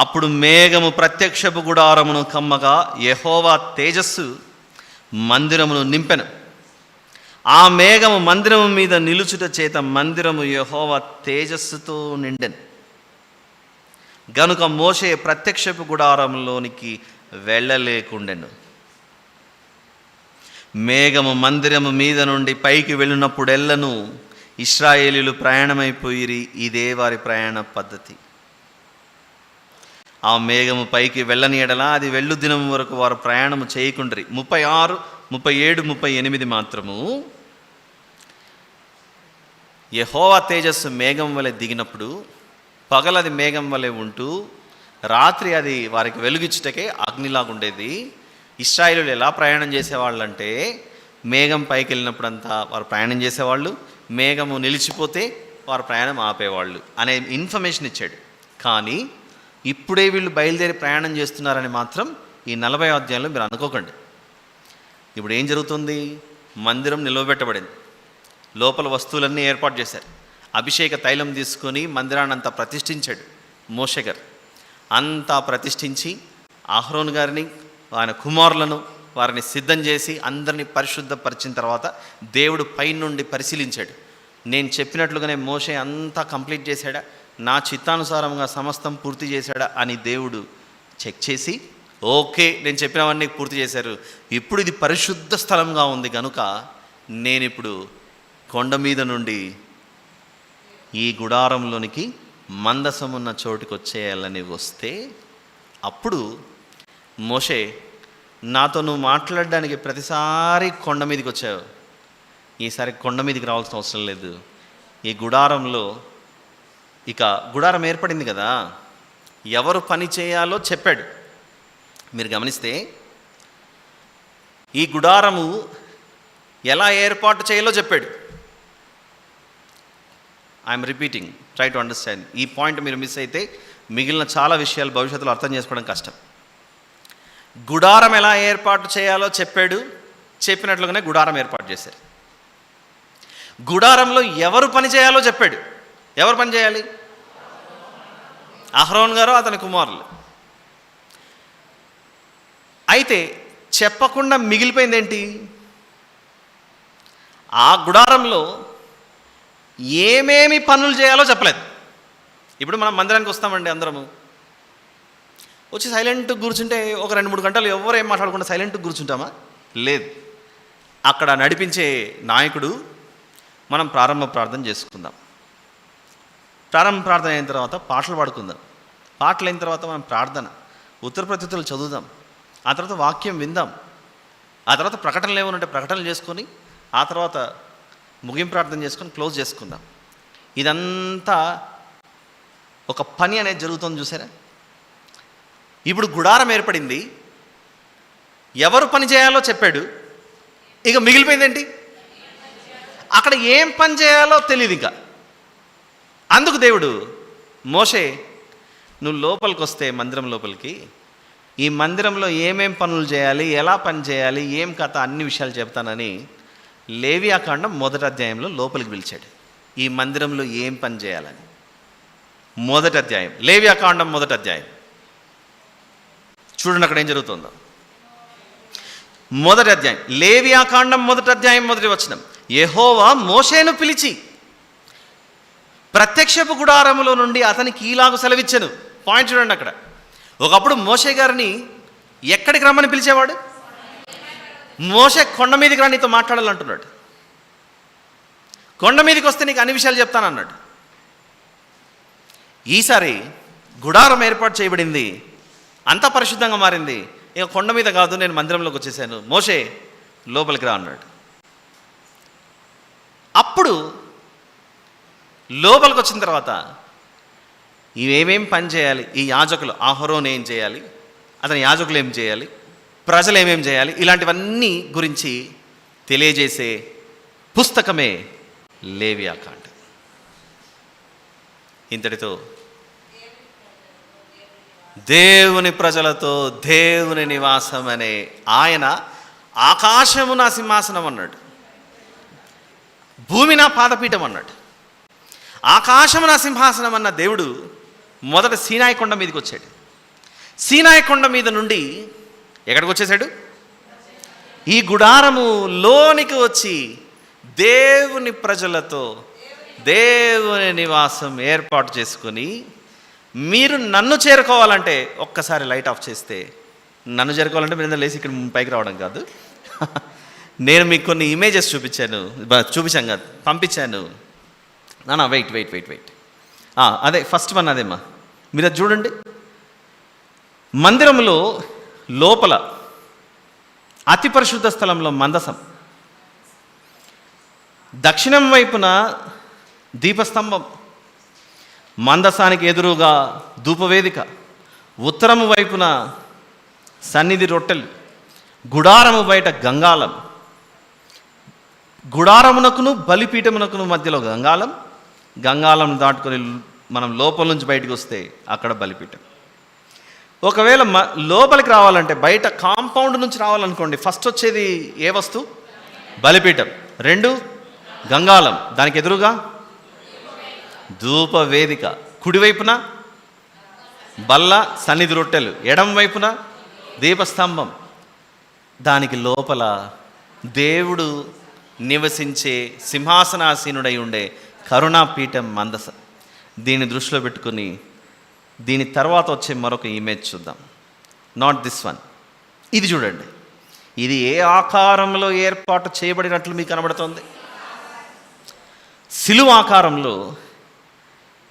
అప్పుడు మేఘము ప్రత్యక్షపు గుడారమును కమ్మగా యెహోవా తేజస్సు మందిరమును నింపెను. ఆ మేఘము మందిరము మీద నిలుచుట చేత మందిరము యెహోవా తేజస్సుతో నిండెను. గనుక మోషే ప్రత్యక్షపు గుడారంలోనికి వెళ్ళలేకుండెను. మేఘము మందిరము మీద నుండి పైకి వెళ్ళినప్పుడెల్లను ఇశ్రాయేలీయులు ప్రయాణమైపోయిరి. ఇదే వారి ప్రయాణ పద్ధతి. ఆ మేఘము పైకి వెళ్ళని ఎడల అది వెళ్ళు దినం వరకు వారు ప్రయాణము చేయకుండ్రి. 36, 37, 38 మాత్రము యెహోవా తేజస్సు మేఘం వలె దిగినప్పుడు పగలది మేఘం వలె ఉంటూ రాత్రి అది వారికి వెలుగిచ్చుటకే అగ్నిలాగుండేది. ఇశ్రాయేలీయులు ఎలా ప్రయాణం చేసేవాళ్ళంటే మేఘం పైకి వెళ్ళినప్పుడంతా వారు ప్రయాణం చేసేవాళ్ళు, మేఘము నిలిచిపోతే వారు ప్రయాణం ఆపేవాళ్ళు అనే ఇన్ఫర్మేషన్ ఇచ్చాడు. కానీ ఇప్పుడే వీళ్ళు బయలుదేరి ప్రయాణం చేస్తున్నారని మాత్రం ఈ 40వ అధ్యాయంలో మీరు అనుకోకండి. ఇప్పుడు ఏం జరుగుతుంది? మందిరం నిలవబెట్టబడింది, లోపల వస్తువులన్నీ ఏర్పాటు చేశారు. అభిషేక తైలం తీసుకొని మందిరాన్ని అంతా ప్రతిష్ఠించాడు మోషే గారు. అంతా ప్రతిష్ఠించి అహరోను గారిని ఆయన కుమారులను వారిని సిద్ధం చేసి అందరినీ పరిశుద్ధపరిచిన తర్వాత దేవుడు పైనుండి పరిశీలించాడు. నేను చెప్పినట్లుగానే మోషే అంతా కంప్లీట్ చేశాడా, నా చిత్తానుసారంగా సమస్తం పూర్తి చేశాడా అని దేవుడు చెక్ చేసి, ఓకే నేను చెప్పినవన్నీ పూర్తి చేశారు, ఇప్పుడు ఇది పరిశుద్ధ స్థలంగా ఉంది కనుక నేను ఇప్పుడు కొండ మీద నుండి ఈ గుడారంలోనికి మందసమున్న చోటుకి వచ్చేయాలని వస్తే, అప్పుడు మోషే నాతో నువ్వు మాట్లాడడానికి ప్రతిసారి కొండ మీదకి వచ్చావు, ఈసారి కొండ మీదకి రావాల్సిన అవసరం లేదు. ఈ గుడారంలో ఇక గుడారం ఏర్పడింది కదా, ఎవరు పని చేయాలో చెప్పాడు. మీరు గమనిస్తే ఈ గుడారము ఎలా ఏర్పాటు చేయాలో చెప్పాడు. I'm repeating, try to understand. ఈ పాయింట్ మీరు మిస్ అయితే మిగిలిన చాలా విషయాలు భవిష్యత్తులో అర్థం చేసుకోవడం కష్టం. గుడారం ఎలా ఏర్పాటు చేయాలో చెప్పాడు, చెప్పినట్లుగానే గుడారం ఏర్పాటు చేశారు. గుడారంలో ఎవరు పని చేయాలో చెప్పాడు. ఎవరు పని చేయాలి? అహరోన్ గారు అతని కుమారులు. అయితే చెప్పకుండా మిగిలిపోయింది ఏంటి? ఆ గుడారంలో ఏమేమి పనులు చేయాలో చెప్పలేదు. ఇప్పుడు మనం మందిరానికి వస్తామండి, అందరము వచ్చి సైలెంట్గా కూర్చుంటే ఒక 2-3 గంటలు ఎవరు ఏం మాట్లాడకుండా సైలెంట్గా కూర్చుంటామా? లేదు. అక్కడ నడిపించే నాయకుడు మనం ప్రారంభ ప్రార్థన చేసుకుందాం. ప్రారంభ ప్రార్థన అయిన తర్వాత పాటలు పాడుకుందాం. పాటలు అయిన తర్వాత మనం ప్రార్థన, ఉత్తర ప్రత్యుత్తరాలు చదువుదాం. ఆ తర్వాత వాక్యం విందాం. ఆ తర్వాత ప్రకటనలు ఏమనుంటే ప్రకటనలు చేసుకొని ఆ తర్వాత ముగింపు ప్రార్థన చేసుకొని క్లోజ్ చేసుకుందాం. ఇదంతా ఒక పని అనేది జరుగుతుంది, చూసారా? ఇప్పుడు గుడారం ఏర్పడింది, ఎవరు పని చేయాలో చెప్పాడు, ఇక మిగిలిపోయిందేంటి? అక్కడ ఏం పని చేయాలో తెలియదు ఇంకా. అందుకు దేవుడు, మోషే నువ్వు లోపలికి వస్తే మందిరం లోపలికి, ఈ మందిరంలో ఏమేం పనులు చేయాలి, ఎలా పని చేయాలి, ఏం కథ, అన్ని విషయాలు చెప్తానని లేవియాకాండం 1వ అధ్యాయంలో లోపలికి పిలిచాడు. ఈ మందిరంలో ఏం పని చేయాలని 1వ అధ్యాయం, లేవియాకాండం 1వ అధ్యాయం చూడండి అక్కడ ఏం జరుగుతుందో. 1వ అధ్యాయం లేవియాకాండం 1వ అధ్యాయం 1వ వచనం. యెహోవా మోషేను పిలిచి ప్రత్యక్షపు గుడారములో నుండి అతనికి ఈలాగు సెలవిచ్చెను. పాయింట్ చూడండి అక్కడ. ఒకప్పుడు మోషే గారిని ఎక్కడికి రమ్మని పిలిచేవాడు? మోషే కొండ మీదకి రా, నీతో మాట్లాడాలంటున్నాడు. కొండ మీదకి వస్తే నీకు అన్ని విషయాలు చెప్తానన్నాడు. ఈసారి గుడారం ఏర్పాటు చేయబడింది, అంతా పరిశుద్ధంగా మారింది. ఇక కొండ మీద కాదు, నేను మందిరంలోకి వచ్చేసాను, మోషే లోపలికి రా అన్నాడు. అప్పుడు లోపలికి వచ్చిన తర్వాత ఇవేమేం పని చేయాలి, ఈ యాజకులు అహరోను ఏం చేయాలి, అతని యాజకులు ఏం చేయాలి, ప్రజలు ఏమేం చేయాలి, ఇలాంటివన్నీ గురించి తెలియజేసే పుస్తకమే లేవియాకాండం. ఇంతటితో దేవుని ప్రజలతో దేవుని నివాసం అనే ఆయన ఆకాశము నా సింహాసనం అన్నాడు, భూమి నా పాదపీఠం అన్నాడు. ఆకాశము నా సింహాసనం అన్న దేవుడు మొదట సీనాయి కొండ మీదకి వచ్చాడు. సీనాయి కొండ మీద నుండి ఎక్కడికి వచ్చేసాడు? ఈ గుడారము లోనికి వచ్చి దేవుని ప్రజలతో దేవుని నివాసం ఏర్పాటు చేసుకొని, మీరు నన్ను చేరుకోవాలంటే ఒక్కసారి లైట్ ఆఫ్ చేస్తే, నన్ను చేరుకోవాలంటే మీరు లేచి ఇక్కడ పైకి రావడం కాదు, నేను మీకు కొన్ని ఇమేజెస్ చూపించాను కాదు, పంపించాను. నా వెయిట్ అదే ఫస్ట్ వన్ అదేమ్మా, మీరు అది చూడండి. మందిరంలో లోపల అతి పరిశుద్ధ స్థలంలో మందసం, దక్షిణం వైపున దీపస్తంభం, మందసానికి ఎదురుగా ధూపవేదిక, ఉత్తరము వైపున సన్నిధి రొట్టెలు, గుడారము బయట గంగాళం, గుడారమునకును బలిపీఠమునకును మధ్యలో గంగాళం దాటుకొని మనం లోపల నుంచి బయటకు వస్తే అక్కడ బలిపీఠం. ఒకవేళ లోపలికి రావాలంటే బయట కాంపౌండ్ నుంచి రావాలనుకోండి, ఫస్ట్ వచ్చేది ఏ వస్తువు? బలిపీఠం. 2 గంగాళం, దానికి ఎదురుగా ధూపవేదిక, కుడివైపున బల్ల సన్నిధి రొట్టెలు, ఎడం వైపున దీపస్తంభం. దానికి లోపల దేవుడు నివసించే సింహాసనాసీనుడై ఉండే కరుణాపీఠం మందసం. దీన్ని దృష్టిలో పెట్టుకుని దీని తర్వాత వచ్చే మరొక ఇమేజ్ చూద్దాం. నాట్ దిస్ వన్, ఇది చూడండి. ఇది ఏ ఆకారంలో ఏర్పాటు చేయబడినట్లు మీకు కనబడుతుంది? సిలువ ఆకారంలో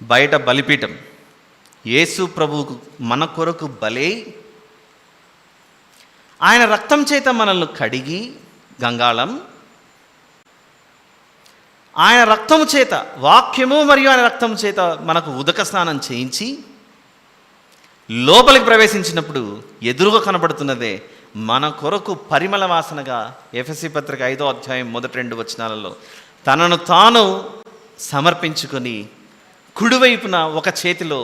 బయట బలిపీఠం, యేసు ప్రభువుకు మన కొరకు బలై ఆయన రక్తం చేత మనల్ని కడిగి గంగాళం, ఆయన రక్తము చేత, వాక్యము మరియు ఆయన రక్తము చేత మనకు ఉదక స్నానం చేయించి లోపలికి ప్రవేశించినప్పుడు ఎదురుగా కనబడుతున్నదే మన కొరకు పరిమళ వాసనగా ఎఫెసీ పత్రిక 5వ అధ్యాయం మొదటి 2 వచనాలలో తనను తాను సమర్పించుకొని కుడివైపున ఒక చేతిలో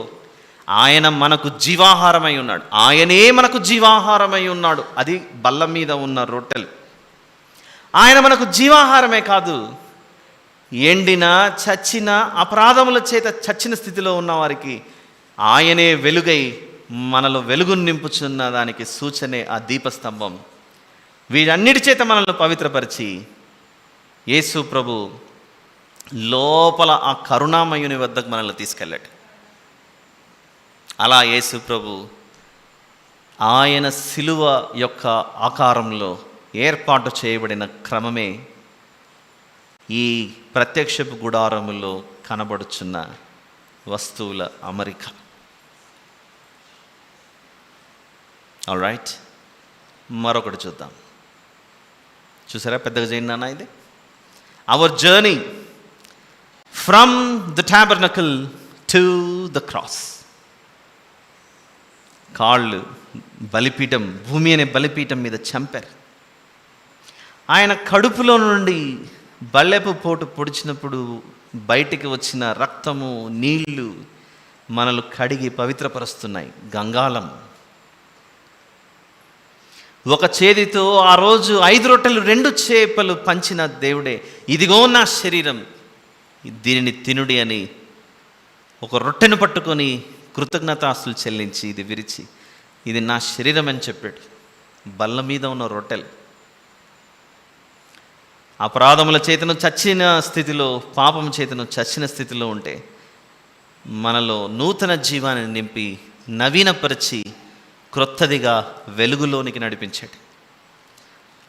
ఆయన మనకు జీవాహారమై ఉన్నాడు. ఆయనే మనకు జీవాహారమై ఉన్నాడు. అది బల్ల మీద ఉన్న రొట్టెలు. ఆయన మనకు జీవాహారమే కాదు, ఎండిన చచ్చిన అపరాధముల చేత చచ్చిన స్థితిలో ఉన్న వారికి ఆయనే వెలుగై మనలో వెలుగును నింపుచున్న దానికి సూచనే ఆ దీపస్తంభం. వీటన్నిటి చేత మనల్ని పవిత్రపరిచి యేసు ప్రభు లోపల ఆ కరుణామయుని వద్దకు మనల్ని తీసుకెళ్ళాడు. అలా యేసు ప్రభు ఆయన సిలువ యొక్క ఆకారంలో ఏర్పాటు చేయబడిన క్రమమే ఈ ప్రత్యక్షపు గుడారములో కనబడుచున్న వస్తువుల అమరిక. ఆల్ రైట్, మరొకటి చూద్దాం. చూసారా పెద్దగా చేయండి నాన్న, ఇది our journey from the tabernacle to the cross. కాళ్ళు బలిపీఠం, భూమి అనే బలిపీఠం మీద చంపారు. ఆయన కడుపులో నుండి బల్లెపు పోటు పొడిచినప్పుడు బయటికి వచ్చిన రక్తము, నీళ్లు మనల్ని కడిగి పవిత్రపరుస్తున్నాయి. గంగాళం. ఒక చేతితో ఆ రోజు 5 రొట్టెలు 2 చేపలు పంచిన దేవుడే, ఇదిగో నా శరీరం, దీనిని తినుడి అని ఒక రొట్టెను పట్టుకొని కృతజ్ఞతాస్తులు చెల్లించి ఇది విరిచి, ఇది నా శరీరం అని చెప్పాడు. బల్ల మీద ఉన్న రొట్టెలు అపరాధముల చేతను చచ్చిన స్థితిలో, పాపం చేతను చచ్చిన స్థితిలో ఉంటే మనలో నూతన జీవాన్ని నింపి నవీనపరిచి క్రొత్తదిగా వెలుగులోనికి నడిపించాడు.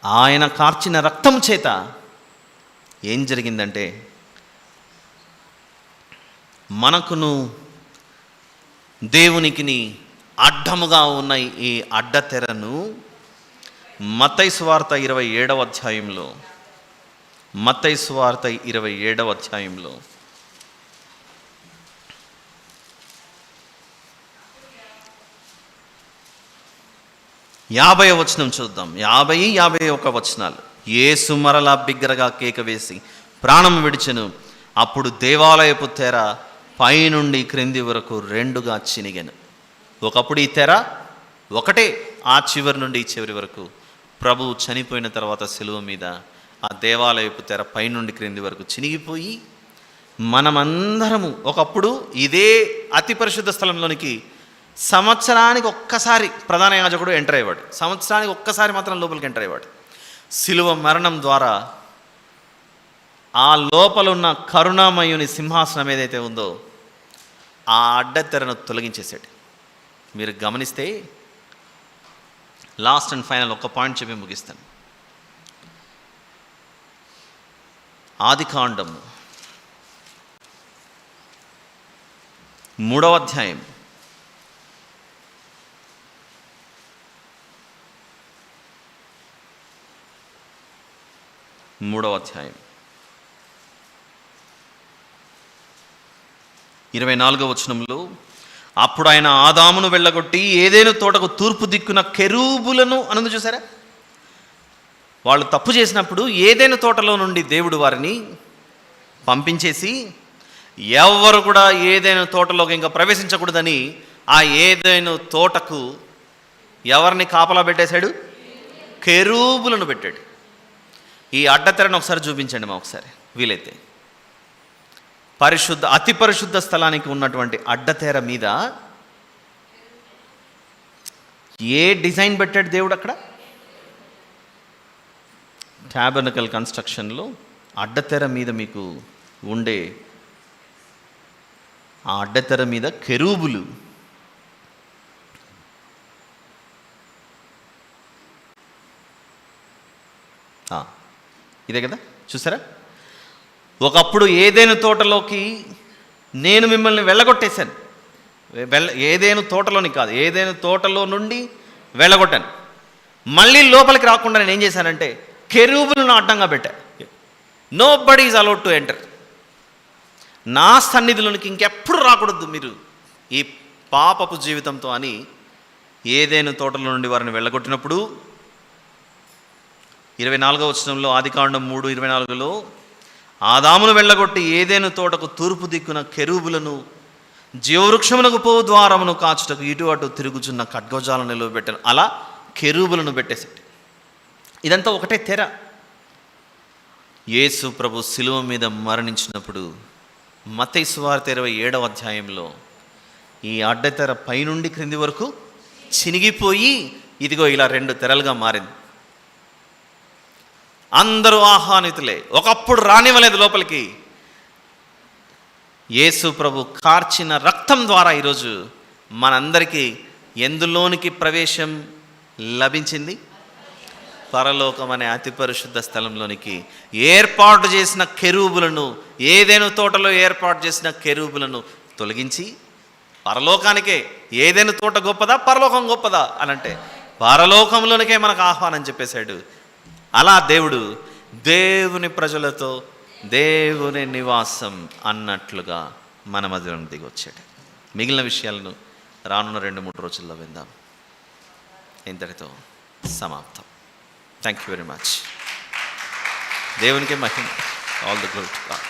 ఆయన కార్చిన రక్తం చేత ఏం జరిగిందంటే మనకును దేవునికిని అడ్డముగా ఉన్న ఈ అడ్డతెరను మత్తయి సువార్త 27వ అధ్యాయంలో, మత్తయి సువార్త 27వ అధ్యాయంలో 50వ వచనం చూద్దాం. 50, 51 వచనాలు. యేసు మరలా బిగ్గరగా కేక వేసి ప్రాణం విడిచెను. అప్పుడు దేవాలయపు తెర పైనుండి క్రింది వరకు 2గా చినిగెను. ఒకప్పుడు ఈ తెర ఒకటే, ఆ చివరి నుండి ఈ చివరి వరకు. ప్రభువు చనిపోయిన తర్వాత సిలువ మీద ఆ దేవాలయపు తెర పైనుండి క్రింది వరకు చినిగిపోయి మనమందరము ఒకప్పుడు ఇదే అతి పరిశుద్ధ స్థలంలోనికి సంవత్సరానికి ఒక్కసారి ప్రధాన యాజకుడు ఎంటర్ అయ్యేవాడు. సంవత్సరానికి ఒక్కసారి మాత్రం లోపలికి ఎంటర్ అయ్యేవాడు. శిలువ మరణం ద్వారా ఆ లోపల ఉన్న కరుణామయుని సింహాసనం ఏదైతే ఉందో ఆ అడ్డతెరను తొలగించేశాడు. మీరు గమనిస్తే లాస్ట్ అండ్ ఫైనల్ ఒక పాయింట్ చెప్పి ముగిస్తాను. ఆదికాండం 3వ అధ్యాయం 24వ వచనంలో, అప్పుడు ఆయన ఆదామును వెళ్ళగొట్టి ఏదైనా తోటకు తూర్పు దిక్కున కెరూబులను అన్నది చూసారా. వాళ్ళు తప్పు చేసినప్పుడు ఏదైనా తోటలో నుండి దేవుడు వారిని పంపించేసి ఎవరు కూడా ఏదైనా తోటలోకి ఇంకా ప్రవేశించకూడదని ఆ ఏదైనా తోటకు ఎవరిని కాపలా పెట్టేశాడు? కెరూబులను పెట్టాడు. ఈ అడ్డతెరను ఒకసారి చూపించండి మా ఒకసారి వీలైతే. అతి పరిశుద్ధ స్థలానికి ఉన్నటువంటి అడ్డతెర మీద ఏ డిజైన్ పెట్టాడు దేవుడు అక్కడ? ట్యాబర్నకల్ కన్స్ట్రక్షన్లో అడ్డతెర మీద మీకు ఉండే ఆ అడ్డతెర మీద కెరూబులు. ఇదే కదా, చూసారా? ఒకప్పుడు ఏదైనా తోటలోకి నేను మిమ్మల్ని వెళ్ళగొట్టేశాను. ఏదైనా తోటలోని కాదు, ఏదైనా తోటలో నుండి వెళ్ళగొట్టాను. మళ్ళీ లోపలికి రాకుండా నేను ఏం చేశానంటే కెరూబులను అడ్డంగా పెట్టా. Nobody is allowed to enter. నా సన్నిధిలోనికి ఇంకెప్పుడు రాకూడదు మీరు ఈ పాపపు జీవితంతో అని ఏదైనా తోటలో నుండి వారిని వెళ్ళగొట్టినప్పుడు 24వ వచనంలో ఆదికాండం 3:24లో ఆదామును వెళ్ళగొట్టి ఏదైనా తోటకు తూర్పు దిక్కున కెరూబులను జీవవృక్షమునకు పోవు ద్వారమును కాచుటకు ఇటు అటు తిరుగుచున్న ఖడ్గజాలను నిలవబెట్టాను. అలా కెరూబులను పెట్టేశాడు. ఇదంతా ఒకటే తెర. యేసు ప్రభు శిలువ మీద మరణించినప్పుడు మత్తయి సువార్త 27వ అధ్యాయంలో ఈ అడ్డతెర పైనుండి క్రింది వరకు చినిగిపోయి ఇదిగో ఇలా 2 తెరలుగా మారింది. అందరూ ఆహ్వానితులే. ఒకప్పుడు రానివ్వలేదు లోపలికి. యేసు ప్రభు కార్చిన రక్తం ద్వారా ఈరోజు మనందరికీ ఎందులోనికి ప్రవేశం లభించింది? పరలోకం అనే అతి పరిశుద్ధ స్థలంలోనికి. ఏర్పాటు చేసిన కెరూబులను, ఏదైనా తోటలో ఏర్పాటు చేసిన కెరూబులను తొలగించి పరలోకానికే. ఏదైనా తోట గొప్పదా, పరలోకం గొప్పదా అని అంటే పరలోకంలోనికే మనకు ఆహ్వానం చెప్పేశాడు. అలా దేవుని ప్రజలతో దేవుని నివాసం అన్నట్లుగా మన మధ్యలో దిగి వచ్చాడు. మిగిలిన విషయాలను రానున్న 2-3 రోజుల్లో విందాం. ఇంతటితో సమాప్తం. Thank you very much. దేవునికి మహిమ. All the glory to God.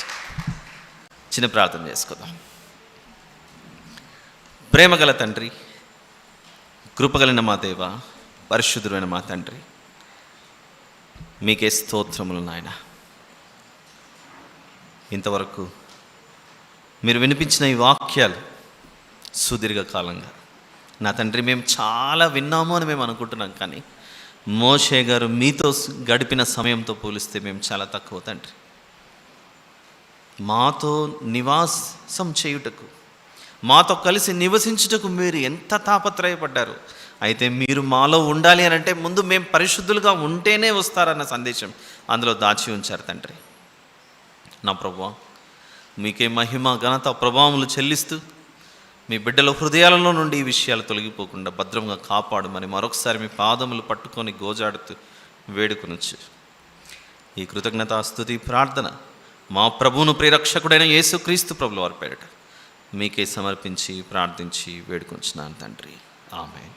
చిన్న ప్రార్థన చేసుకుందాం. ప్రేమగల తండ్రి, కృపగలిగిన మా దేవ, పరిశుద్ధుడైన మా తండ్రి, మీకే స్తోత్రములు నాయన. ఇంతవరకు మీరు వినిపించిన ఈ వాక్యాలు సుదీర్ఘకాలంగా నా తండ్రి మేము చాలా విన్నాము అని మేము అనుకుంటున్నాం. కానీ మోషే గారు మీతో గడిపిన సమయంతో పోలిస్తే మేము చాలా తక్కువ తండ్రి. మాతో నివాసం చేయుటకు, మాతో కలిసి నివసించుటకు మీరు ఎంత తాపత్రయపడ్డారు. అయితే మీరు మాలో ఉండాలి అని అంటే ముందు మేము పరిశుద్ధులుగా ఉంటేనే వస్తారన్న సందేశం అందులో దాచి ఉంచారు తండ్రి. నా ప్రభువా, మీకే మహిమ ఘనత ప్రభావములు చెల్లిస్తూ మీ బిడ్డల హృదయాలలో నుండి ఈ విషయాలు తొలగిపోకుండా భద్రంగా కాపాడమని మరొకసారి మీ పాదములు పట్టుకొని గోజాడుతూ వేడుకొనొచ్చు. ఈ కృతజ్ఞత స్తుతి ప్రార్థన మా ప్రభువును ప్రియరక్షకుడైన యేసుక్రీస్తు ప్రభుల వారి పేరిట మీకే సమర్పించి ప్రార్థించి వేడుకొంచున్నాను తండ్రి. ఆమేన్.